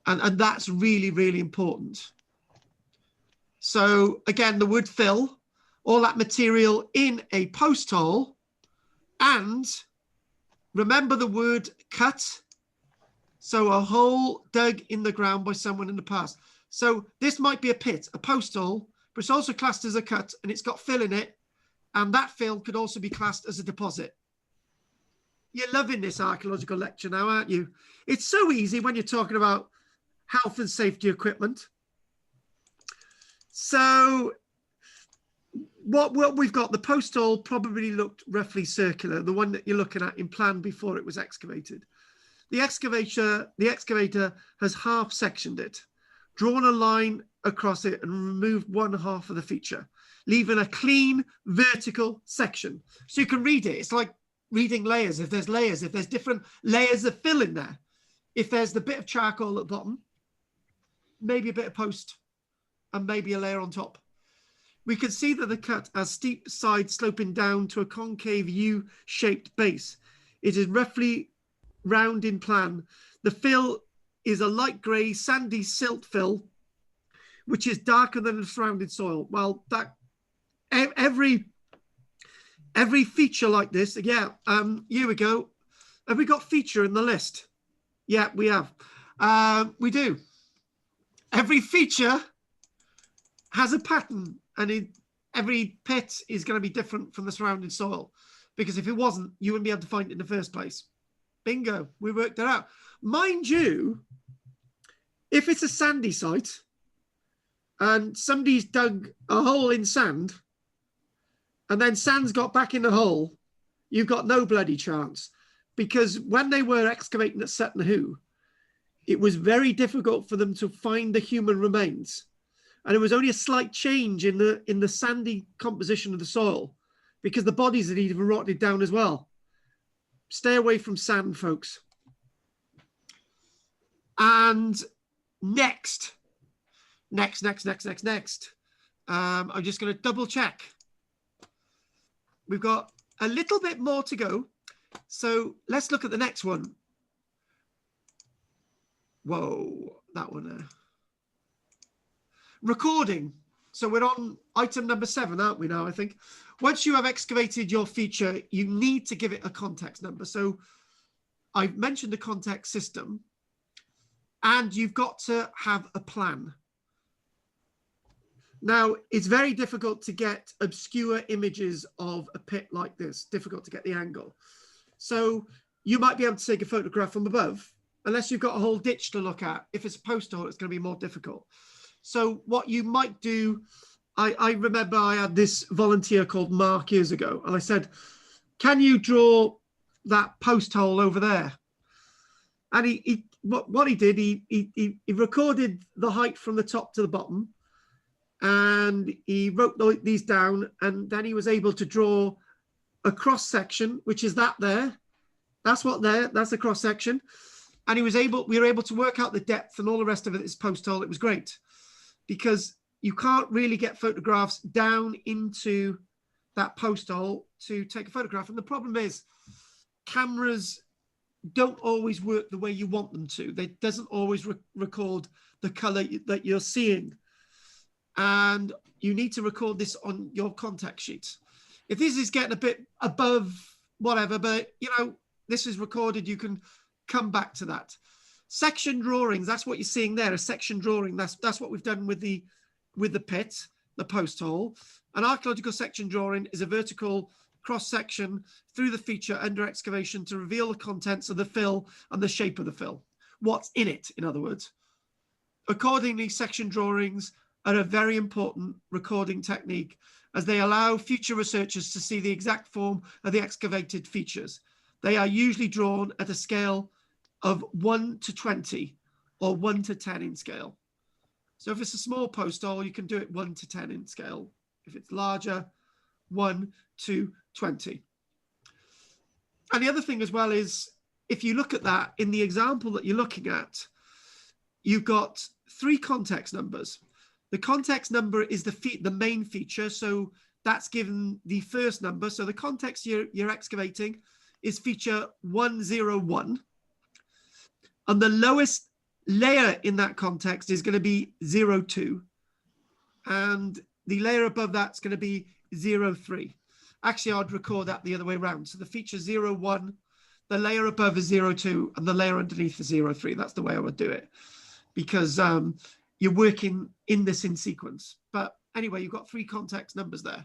And that's really, really important. So again, the word fill, all that material in a post hole, and remember the word cut. So a hole dug in the ground by someone in the past. So this might be a pit, a post hole, but it's also classed as a cut, and it's got fill in it. And that fill could also be classed as a deposit. You're loving this archaeological lecture now, aren't you? It's so easy when you're talking about health and safety equipment. So what we've got, the post hole probably looked roughly circular, the one that you're looking at in plan before it was excavated. The excavator has half sectioned it, drawn a line across it, and removed one half of the feature, leaving a clean vertical section. So you can read it. It's like reading layers. If there's layers, if there's different layers of fill in there, if there's the bit of charcoal at the bottom, maybe a bit of post, and maybe a layer on top. We can see that the cut has steep sides sloping down to a concave U-shaped base. It is roughly round in plan. The fill is a light grey sandy silt fill, which is darker than the surrounding soil. Well, that every feature like this, yeah, here we go. Have we got feature in the list? Yeah, we have. We do. Every feature has a pattern, and every pit is going to be different from the surrounding soil, because if it wasn't, you wouldn't be able to find it in the first place. Bingo, we worked it out. Mind you, if it's a sandy site and somebody's dug a hole in sand and then sand's got back in the hole, you've got no bloody chance. Because when they were excavating at Sutton Hoo, it was very difficult for them to find the human remains. And it was only a slight change in the sandy composition of the soil, because the bodies had even rotted down as well. Stay away from sand, folks. And next. I'm just going to double check. We've got a little bit more to go. So let's look at the next one. Whoa, that one there. Recording. So we're on item number 7, aren't we now, I think? Once you have excavated your feature, you need to give it a context number. So I've mentioned the context system, and you've got to have a plan. Now, it's very difficult to get obscure images of a pit like this, difficult to get the angle. So you might be able to take a photograph from above, unless you've got a whole ditch to look at. If it's a post hole, it's going to be more difficult. So what you might do, I remember I had this volunteer called Mark years ago, and I said, can you draw that post hole over there? And what he did, he recorded the height from the top to the bottom, and he wrote these down, and then he was able to draw a cross section, which is that there. That's the cross section. And we were able to work out the depth and all the rest of it is post hole. It was great, because you can't really get photographs down into that post hole to take a photograph. And the problem is cameras don't always work the way you want them to. They doesn't always record the color that you're seeing. And you need to record this on your contact sheets. If this is getting a bit above whatever, but you know, this is recorded, you can come back to that. Section drawings, that's what you're seeing there, a section drawing. That's what we've done with the pit, the post hole. An archaeological section drawing is a vertical cross section through the feature under excavation to reveal the contents of the fill and the shape of the fill. What's in it, in other words. Accordingly, section drawings are a very important recording technique as they allow future researchers to see the exact form of the excavated features. They are usually drawn at a scale of 1 to 20 or 1 to 10 in scale. So if it's a small post hole, you can do it 1 to 10 in scale. If it's larger, 1 to 20. And the other thing as well is, if you look at that in the example that you're looking at, you've got 3 context numbers. The context number is the main feature, so that's given the first number. So the context you're excavating is feature 101. And the lowest layer in that context is going to be 02. And the layer above that's going to be 03. Actually, I'd record that the other way around. So the feature 01, the layer above is 02, and the layer underneath is 03. That's the way I would do it, because you're working in this in sequence. But anyway, you've got 3 context numbers there.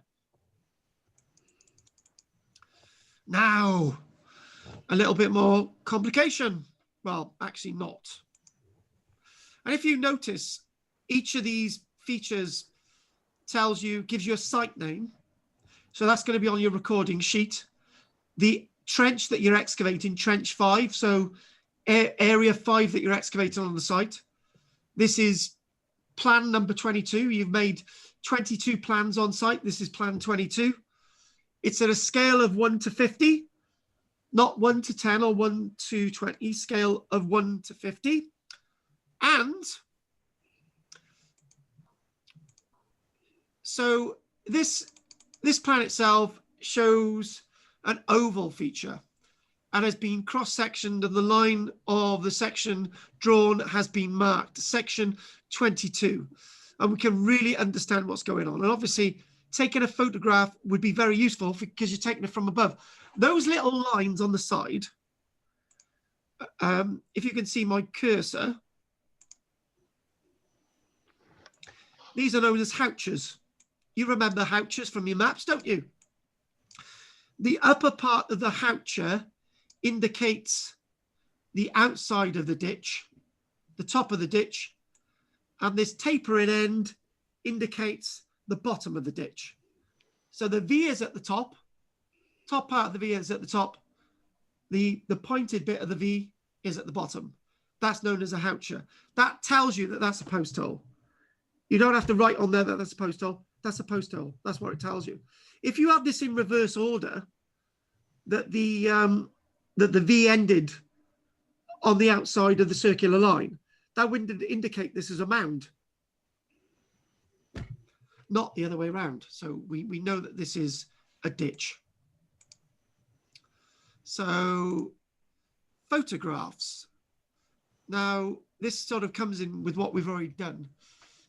Now, a little bit more complication. Well, actually not. And if you notice, each of these features gives you a site name. So that's going to be on your recording sheet. The trench that you're excavating, trench 5. So area 5 that you're excavating on the site. This is plan number 22. You've made 22 plans on site. This is plan 22. It's at a scale of 1 to 50, not 1 to 10 or 1 to 20, scale of 1 to 50. And so this plan itself shows an oval feature and has been cross-sectioned, and the line of the section drawn has been marked, section 22. And we can really understand what's going on. And obviously, taking a photograph would be very useful because you're taking it from above. Those little lines on the side, if you can see my cursor, these are known as houches. You remember houches from your maps, don't you? The upper part of the houcher indicates the outside of the ditch, the top of the ditch, and this tapering end indicates the bottom of the ditch. So the V is at the top part of the V is at the top, the pointed bit of the V is at the bottom. That's known as a houcher. That tells you that that's a post hole. You don't have to write on there that that's a post hole. That's a post hole. That's what it tells you. If you have this in reverse order, that the V ended on the outside of the circular line, that would indicate this is a mound, not the other way around. So we know that this is a ditch. So photographs. Now, this sort of comes in with what we've already done.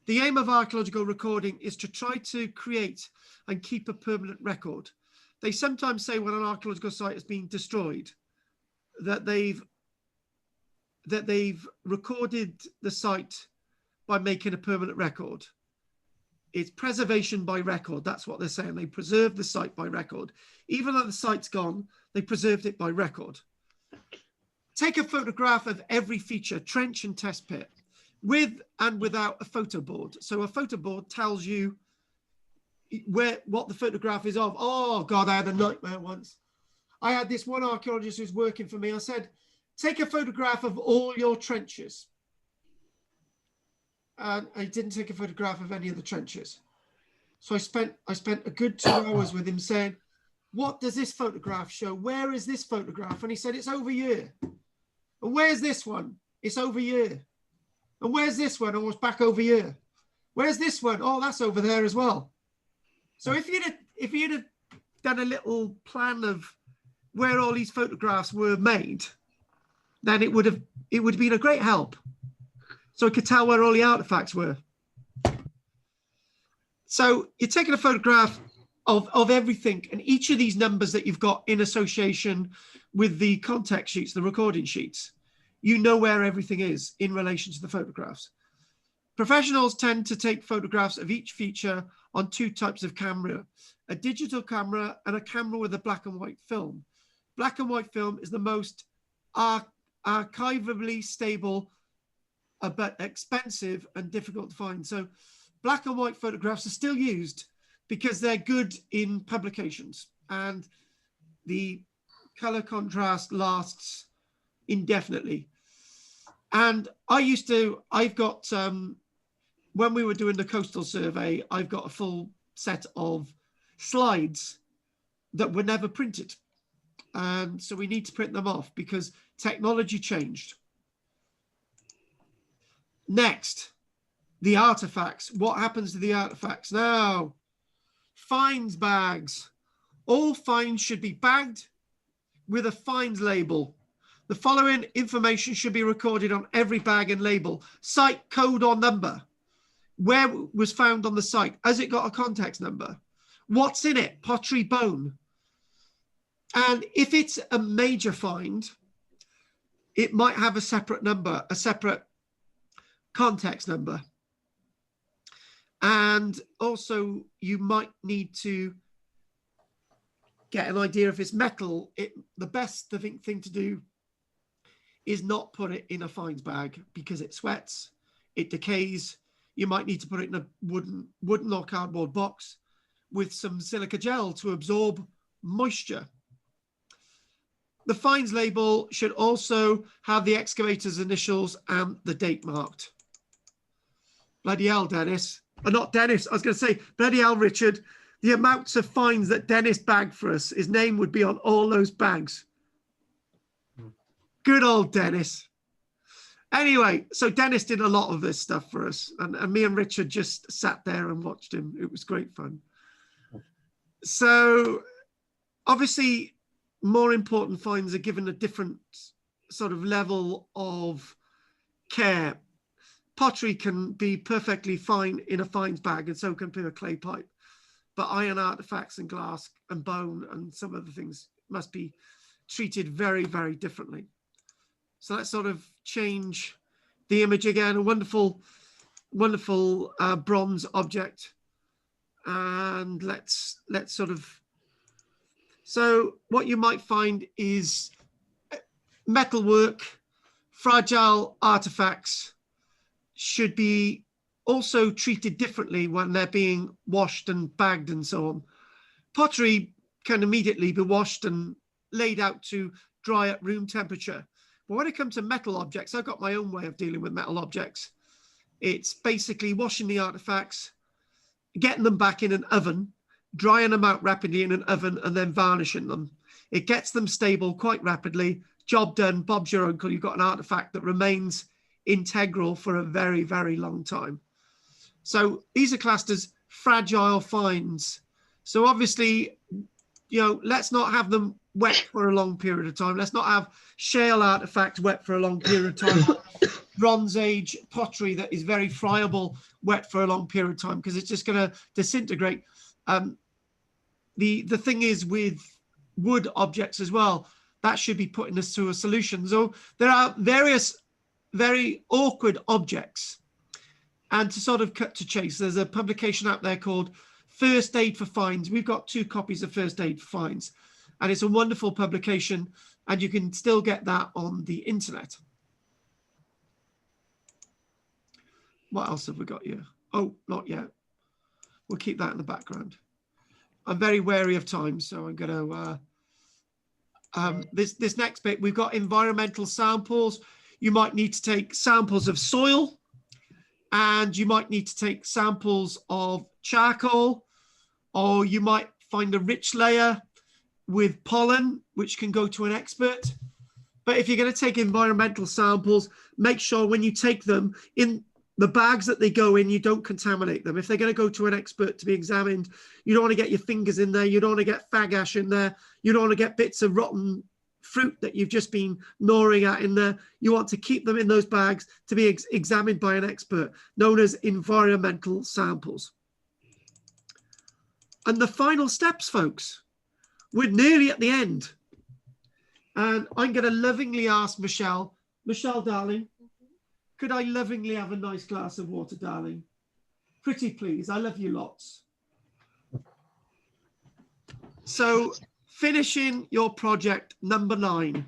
The aim of archaeological recording is to try to create and keep a permanent record. They sometimes say when an archaeological site is being destroyed, that they've recorded the site by making a permanent record. It's preservation by record. That's what they're saying. They preserve the site by record. Even though the site's gone, they preserved it by record. Take a photograph of every feature, trench and test pit, with and without a photo board. So a photo board tells you what the photograph is of. Oh God, I had a nightmare once. I had this one archaeologist who's working for me. I said, take a photograph of all your trenches. And I didn't take a photograph of any of the trenches. So I spent a good 2 hours with him saying, what does this photograph show? Where is this photograph? And he said, it's over here. And where's this one? It's over here. And where's this one? Oh, it's back over here. Where's this one? Oh, that's over there as well. So if you'd have done a little plan of where all these photographs were made, then it would have been a great help. So I could tell where all the artifacts were. So you're taking a photograph of everything, and each of these numbers that you've got in association with the context sheets, the recording sheets, you know where everything is in relation to the photographs. Professionals tend to take photographs of each feature on two types of camera, a digital camera and a camera with a black and white film. Black and white film is the most archivably stable, but expensive and difficult to find. So black and white photographs are still used because they're good in publications, and the color contrast lasts indefinitely. And I've got, when we were doing the coastal survey, I've got a full set of slides that were never printed. And so we need to print them off because technology changed. Next, the artifacts. What happens to the artifacts? Now, finds bags. All finds should be bagged with a finds label. The following information should be recorded on every bag and label: site, code or number. Where it was found on the site? Has it got a context number? What's in it? Pottery, bone. And if it's a major find, it might have a separate number, a separate context number. And also you might need to get an idea if it's metal. The best thing to do is not put it in a finds bag because it sweats, it decays. You might need to put it in a wooden or cardboard box with some silica gel to absorb moisture. The finds label should also have the excavator's initials and the date marked. Bloody hell, Dennis. Not Dennis, I was going to say, bloody hell, Richard. The amounts of finds that Dennis bagged for us, his name would be on all those bags. Good old Dennis. Anyway, so Dennis did a lot of this stuff for us, and me and Richard just sat there and watched him. It was great fun. So obviously more important finds are given a different sort of level of care. Pottery can be perfectly fine in a finds bag, and so can be a clay pipe. But iron artifacts and glass and bone and some other things must be treated very, very differently. So let's sort of change the image again. A wonderful, wonderful bronze object. And let's sort of, so what you might find is metalwork, fragile artifacts should be also treated differently when they're being washed and bagged and so on. Pottery can immediately be washed and laid out to dry at room temperature. But when it comes to metal objects, I've got my own way of dealing with metal objects. It's basically washing the artifacts, getting them back in an oven, drying them out rapidly in an oven, and then varnishing them. It gets them stable quite rapidly. Job done, Bob's your uncle. You've got an artifact that remains integral for a very, very long time. So these are classed as fragile finds. So obviously, you know, let's not have them wet for a long period of time. Let's not have shale artifacts wet for a long period of time. Bronze Age pottery that is very friable wet for a long period of time because it's just going to disintegrate. The thing is with wood objects as well, that should be putting us to a solution. So there are various very awkward objects. And to sort of cut to chase, there's a publication out there called First Aid for Finds. We've got 2 copies of First Aid for Finds, and it's a wonderful publication, and you can still get that on the internet. What else have we got here? Oh, not yet. We'll keep that in the background. I'm very wary of time, so I'm going to, this next bit, we've got environmental samples. You might need to take samples of soil, and you might need to take samples of charcoal, or you might find a rich layer with pollen, which can go to an expert. But if you're going to take environmental samples, make sure when you take them in the bags that they go in, you don't contaminate them. If they're going to go to an expert to be examined, you don't want to get your fingers in there. You don't want to get fag ash in there. You don't want to get bits of rotten fruit that you've just been gnawing at in there. You want to keep them in those bags to be examined by an expert, known as environmental samples. And the final steps, folks, we're nearly at the end. And I'm going to lovingly ask Michelle, Michelle, darling, could I lovingly have a nice glass of water, darling? Pretty please, I love you lots. So finishing your project number 9,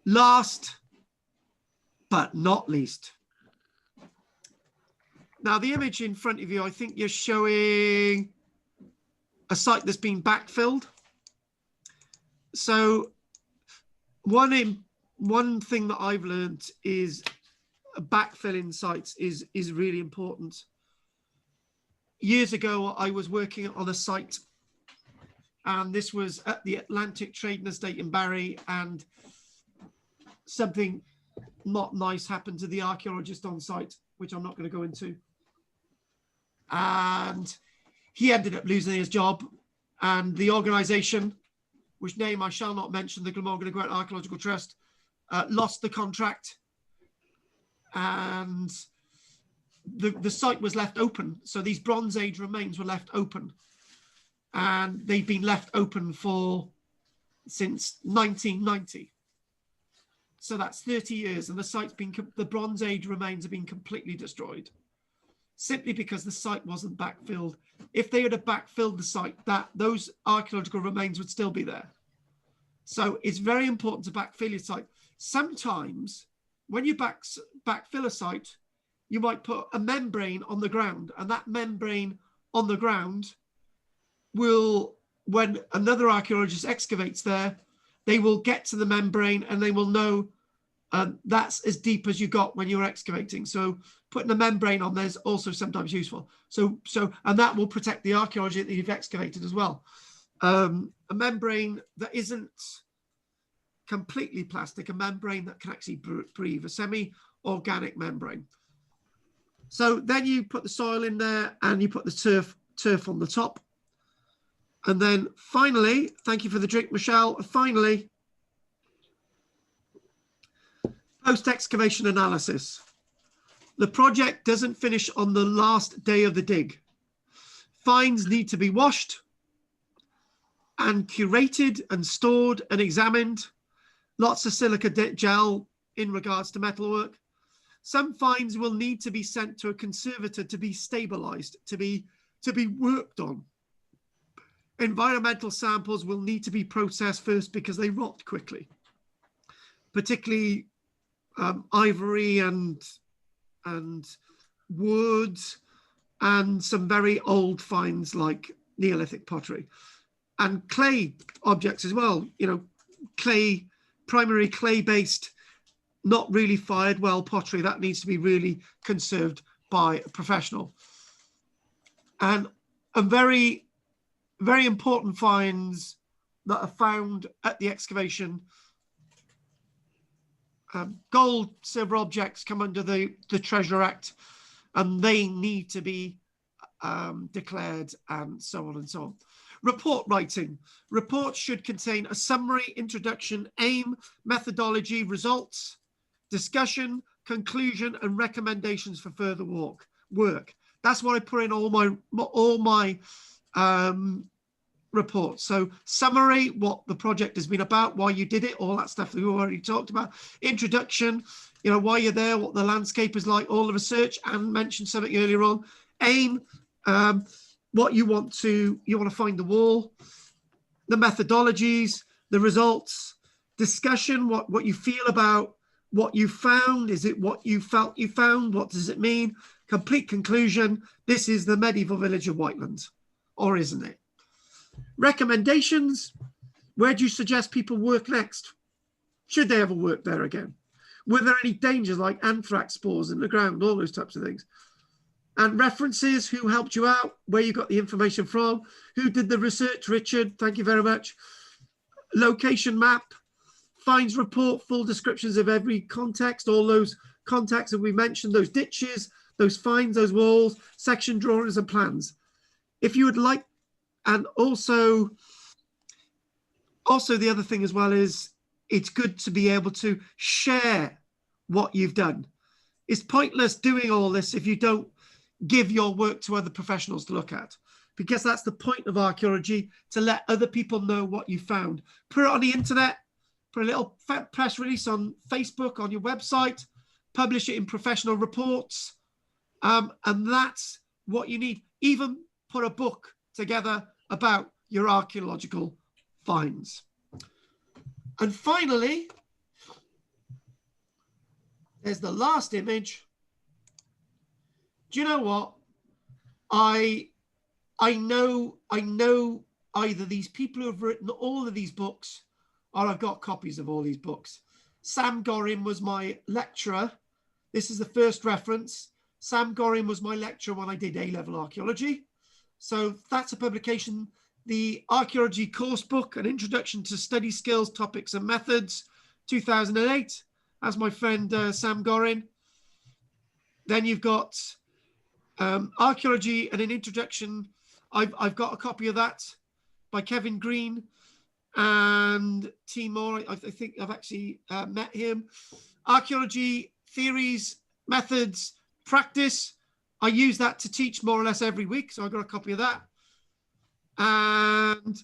last but not least. Now the image in front of you, I think you're showing a site that's been backfilled. So one thing that I've learned is backfilling sites is really important. Years ago, I was working on a site, and this was at the Atlantic Trading Estate in Barry, and something not nice happened to the archaeologist on site, which I'm not going to go into. And he ended up losing his job, and the organisation, which name I shall not mention, the Glamorgan Gwent Archaeological Trust, lost the contract, and the site was left open. So these Bronze Age remains were left open, and they've been left open since 1990. So that's 30 years, and the site's been, the Bronze Age remains have been completely destroyed, simply because the site wasn't backfilled. If they had backfilled the site, those archaeological remains would still be there. So it's very important to backfill your site. Sometimes when you backfill a site, you might put a membrane on the ground, and that membrane on the ground will, when another archaeologist excavates there, they will get to the membrane and they will know that's as deep as you got when you were excavating. So putting a membrane on there is also sometimes useful. And that will protect the archaeology that you've excavated as well. A membrane that isn't completely plastic, a membrane that can actually breathe, a semi-organic membrane. So then you put the soil in there and you put the turf on the top. And then finally, thank you for the drink, Michelle. Finally, post-excavation analysis. The project doesn't finish on the last day of the dig. Finds need to be washed and curated and stored and examined. Lots of silica gel in regards to metalwork. Some finds will need to be sent to a conservator to be stabilized, to be worked on. Environmental samples will need to be processed first because they rot quickly, particularly ivory and wood, and some very old finds like Neolithic pottery and clay objects as well. You know, primary clay-based, not really fired well pottery that needs to be really conserved by a professional. And a very important finds that are found at the excavation. Gold, silver objects come under the Treasure Act, and they need to be declared, and so on and so on. Report writing. Reports should contain a summary, introduction, aim, methodology, results, discussion, conclusion, and recommendations for further work. That's what I put in all my reports. So summary, what the project has been about, why you did it, all that stuff that we already talked about. Introduction, you know, why you're there, what the landscape is like, all the research, and mentioned something earlier on. Aim, what you want to find the wall, the methodologies, the results, discussion, what you feel about what you found. Is it what you felt you found? What does it mean? Complete conclusion. This is the medieval village of Whitelands, or isn't it? Recommendations. Where do you suggest people work next? Should they ever work there again? Were there any dangers like anthrax spores in the ground? All those types of things. And references, who helped you out, where you got the information from, who did the research, Richard, thank you very much. Location map, finds report, full descriptions of every context, all those contacts that we mentioned, those ditches, those finds, those walls, section drawings and plans. If you would like, and also the other thing as well is it's good to be able to share what you've done. It's pointless doing all this if you don't give your work to other professionals to look at, because that's the point of archaeology, to let other people know what you found. Put it on the internet, put a little press release on Facebook, on your website, publish it in professional reports. And that's what you need. Even put a book together about your archaeological finds. And finally, there's the last image. Do you know what? I know either these people who have written all of these books, or I've got copies of all these books. Sam Gorham was my lecturer. This is the first reference. Sam Gorham was my lecturer when I did A-level archaeology. So that's a publication. The Archaeology course book, An Introduction to Study Skills, Topics and Methods, 2008. That's my friend Sam Gorham. Then you've got Archaeology and an Introduction. I've got a copy of that by Kevin Green and Timor. I think I've actually met him. Archaeology, Theories, Methods, Practice. I use that to teach more or less every week, so I've got a copy of that. And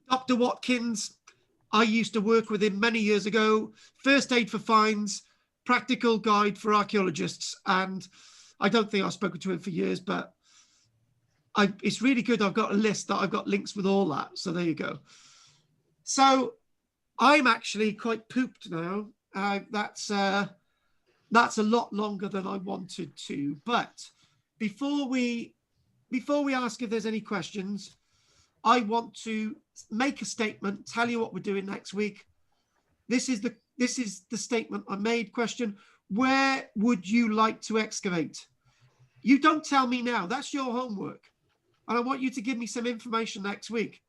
Dr. Watkins, I used to work with him many years ago. First Aid for Finds, Practical Guide for Archaeologists. And I don't think I've spoken to him for years, but it's really good. I've got a list that I've got links with all that. So there you go. So I'm actually quite pooped now. That's a lot longer than I wanted to. But before we ask if there's any questions, I want to make a statement, tell you what we're doing next week. This is the statement I made. Question: where would you like to excavate? You don't tell me now. That's your homework. And I want you to give me some information next week.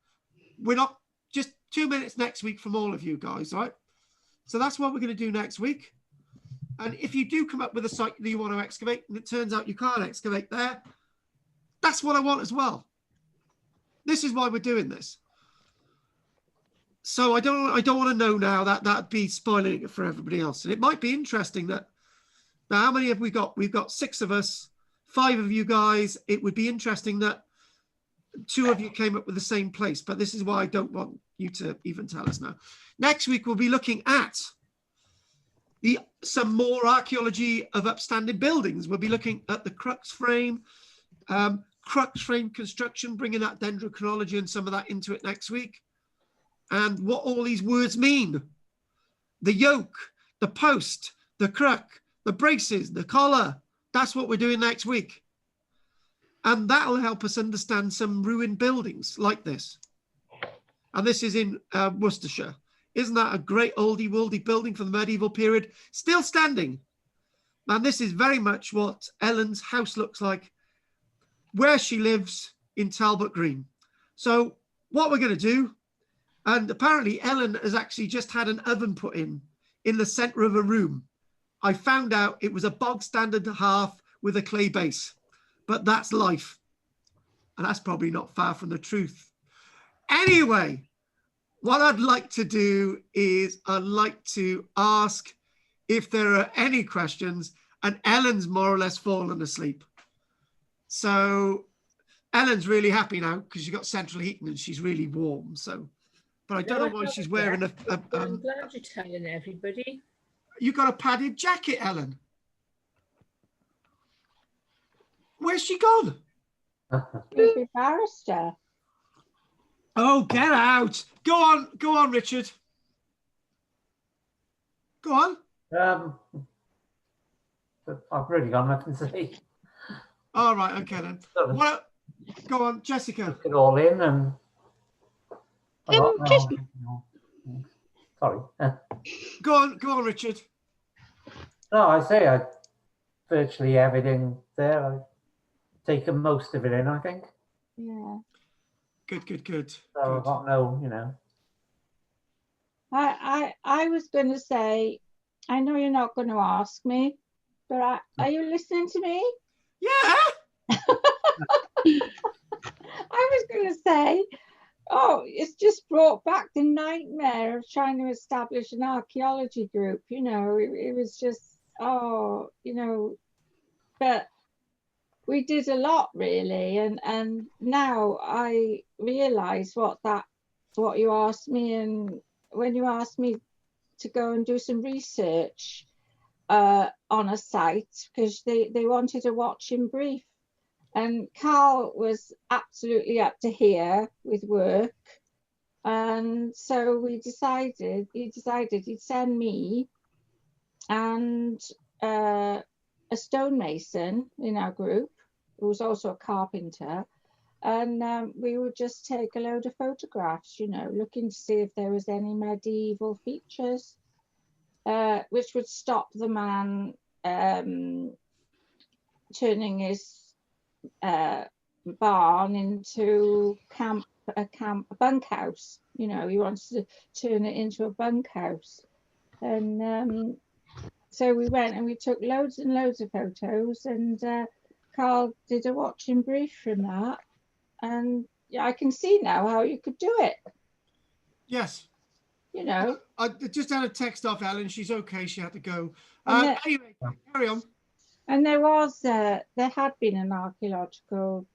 We're not just 2 minutes next week from all of you guys, right? So that's what we're going to do next week. And if you do come up with a site that you want to excavate and it turns out you can't excavate there, that's what I want as well. This is why we're doing this. So I don't want to know now. That'd be spoiling it for everybody else. And it might be interesting that now, how many have we got? We've got 6 of us, 5 of you guys. It would be interesting that 2 of you came up with the same place, but this is why I don't want you to even tell us now. Next week, we'll be looking at some more archaeology of upstanding buildings. We'll be looking at the crux frame construction, bringing that dendrochronology and some of that into it next week. And what all these words mean. The yoke, the post, the crux, the braces, the collar. That's what we're doing next week. And that'll help us understand some ruined buildings like this. And this is in Worcestershire. Isn't that a great oldie worldy building from the medieval period? Still standing. And this is very much what Ellen's house looks like, where she lives in Talbot Green. So what we're going to do, and apparently Ellen has actually just had an oven put in the center of a room. I found out it was a bog standard half with a clay base, but that's life. And that's probably not far from the truth. Anyway, what I'd like to do is I'd like to ask if there are any questions, and Ellen's more or less fallen asleep. So Ellen's really happy now because she got central heating and she's really warm. So, but I don't know why she's wearing a
I'm glad you're telling everybody.
You got a padded jacket, Ellen. Where's she gone?
You'd be barrister.
Oh, get out. Go on, Richard. Go on.
I've really got nothing to say.
All right, okay then. What? Go on, Jessica.
Took it all in and. Sorry.
Go on, Richard.
No, I say virtually everything there. I've taken most of it in, I think.
Yeah.
Good.
So I've got no,
I was going to say, I know you're not going to ask me, but are you listening to me?
Yeah.
I was going to say, it's just brought back the nightmare of trying to establish an archaeology group. It was just, but we did a lot really. And now I realize what you asked me. And when you asked me to go and do some research on a site because they wanted a watching brief. And KARL was absolutely up to here with work. And so he decided he'd send me and a stonemason in our group, who was also a carpenter. And we would just take a load of photographs, looking to see if there was any medieval features, which would stop the man turning his barn into a bunkhouse. He wants to turn it into a bunkhouse. And so we went and we took loads and loads of photos, and KARL did a watching brief from that. And yeah, I can see now how you could do it.
Yes. I just had a text off Ellen. She's okay. She had to go. Anyway, carry on.
And there had been an archaeological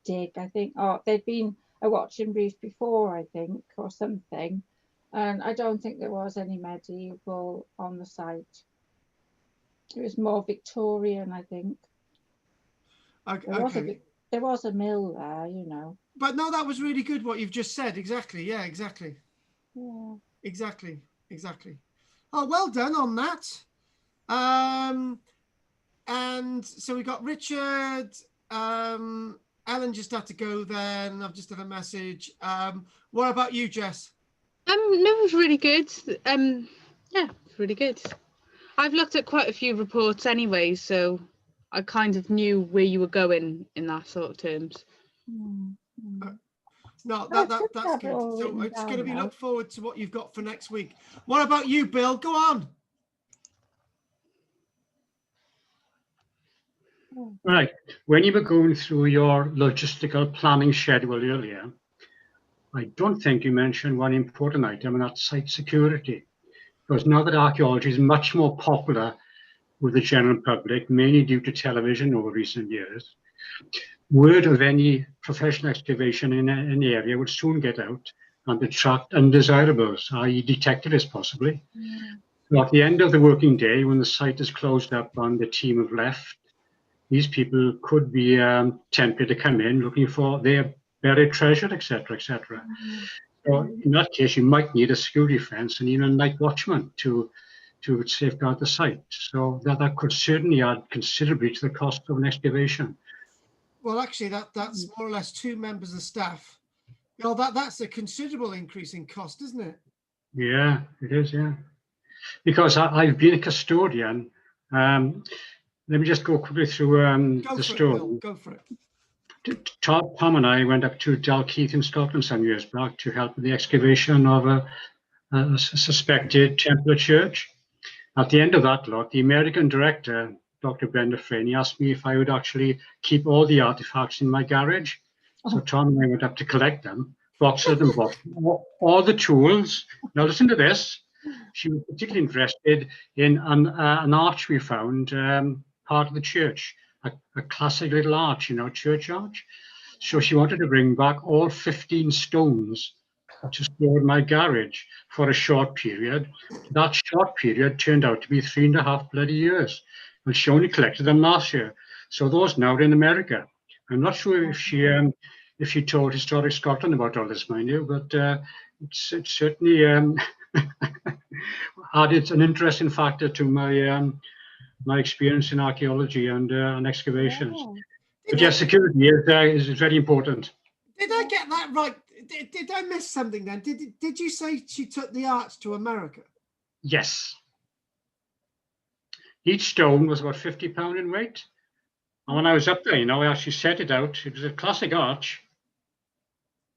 dig, I think. Oh, there'd been a watching brief before, I think, or something. And I don't think there was any medieval on the site. It was more Victorian, I think.
Okay.
There was a mill there,
But no, that was really good what you've just said. Exactly. Yeah, exactly.
Yeah.
Exactly. Oh, well done on that. And so we got Richard. Ellen just had to go then. I've just had a message. What about you, Jess?
No, it was really good. Yeah, it's really good. I've looked at quite a few reports anyway, so I kind of knew where you were going in that sort of terms.
No, that's good. So it's going to be look forward to what you've got for next week. What about you, Bill? Go on.
Right. When you were going through your logistical planning schedule earlier, I don't think you mentioned one important item, and that's site security. Because now that archaeology is much more popular with the general public, mainly due to television over recent years, word of any professional excavation in an area would soon get out and attract undesirables, i.e. detectives possibly. So at the end of the working day, when the site is closed up and the team have left, these people could be tempted to come in looking for their buried treasure, etc., etc. So in that case, you might need a security fence and even a night watchman to safeguard the site. So that could certainly add considerably to the cost of an excavation.
Well, actually, that's more or less 2 members of staff. That's a considerable increase in cost, isn't it? Yeah,
it is. Yeah, because I've been a custodian. Let me just go quickly through the story.
Go for it.
Tom and I went up to Dalkeith in Scotland some years back to help with the excavation of a suspected Templar church. At the end of that lot, the American director, Dr. Brenda Franey, asked me if I would actually keep all the artifacts in my garage. So Tom and I went up to collect them, boxes and boxes, all the tools. Now listen to this. She was particularly interested in an arch we found, part of the church, a classic little arch, church arch. So she wanted to bring back all 15 stones to store in my garage for a short period. That short period turned out to be 3.5 bloody years. And she only collected them last year. So those now are in America. I'm not sure if she told Historic Scotland about all this, mind you, but it's certainly added an interesting factor to my experience in archaeology and excavations. But yes, security is very important.
Did I get that right? Did I miss something then? Did you say she took the arch to America?
Yes. Each stone was about 50 pounds in weight. And when I was up there, I actually set it out. It was a classic arch.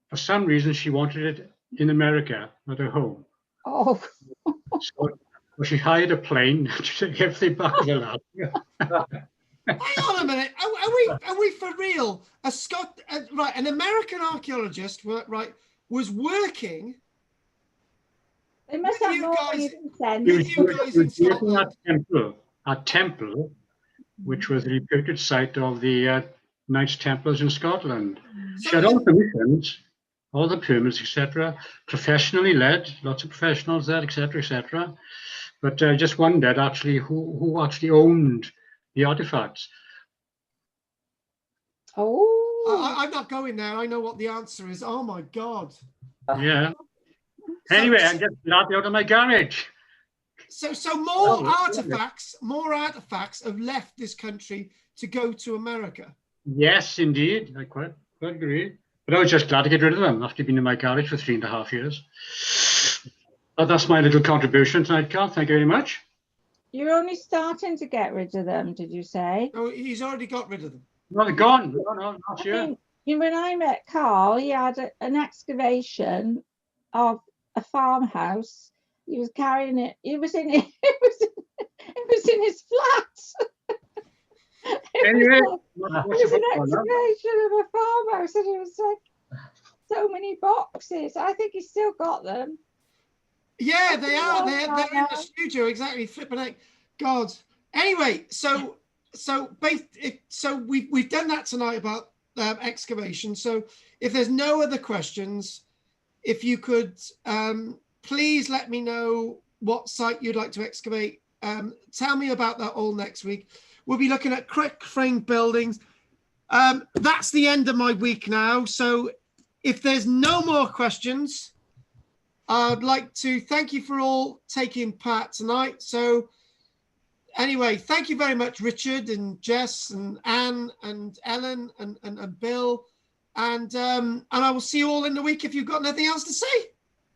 For some reason, she wanted it in America at her home.
Oh.
So she hired a plane to take everything back to the lab.
Hang on a minute. Are we for real? An American archaeologist, right, was working.
They must have more sense.
You guys in Scotland.
At Temple, which was the reputed site of the Knights Templars in Scotland. She had all permissions all the pyramids, etc. Professionally led, lots of professionals there, etc., etc. But I just wondered actually who actually owned the artifacts.
Oh,
I'm not going there. I know what the answer is. Oh my God.
Yeah.
So-
Anyway, I'm just laughing out of my garage.
So
Oh,
more artifacts have left this country to go to America.
Yes, indeed. I quite agree. But I was just glad to get rid of them after being in my garage for 3.5 years. But that's my little contribution tonight, Carl. Thank you very much.
you're only starting to get rid of them, did you say?
Oh, he's already got rid of them.
No, they're gone. No, not
I
sure.
think when I met Carl, he had an excavation of a farmhouse. He was carrying it. It was in it was in his flat.
Anyway,
It was an excavation of a farmhouse, and it was like so many boxes. I think he's still got them.
Yeah, they are.
Oh,
They're in the studio, exactly. Flipping out. God. Anyway, so we've done that tonight about excavation. So if there's no other questions, if you could please let me know what site you'd like to excavate. Tell me about that all next week. We'll be looking at quick frame buildings. That's the end of my week now. So if there's no more questions, I'd like to thank you for all taking part tonight. So anyway, thank you very much, Richard and Jess and Anne and Ellen and Bill. And I will see you all in the week if you've got nothing else to say.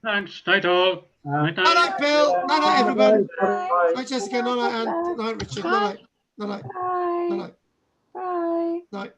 Thanks. Night all. Night,
Night, night, Bill. Night, night, everyone.
Bye.
Night, Jessica. Night, night, Anne. Night, Richard. Night, night. Night, night.
Bye.
Night, night.
Bye.
Night.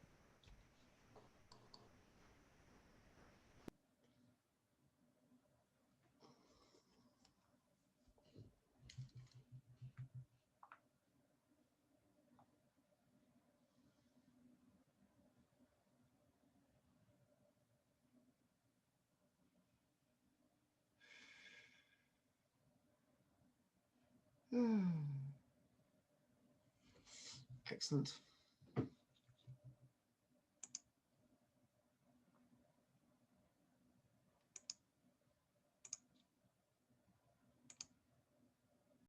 Excellent.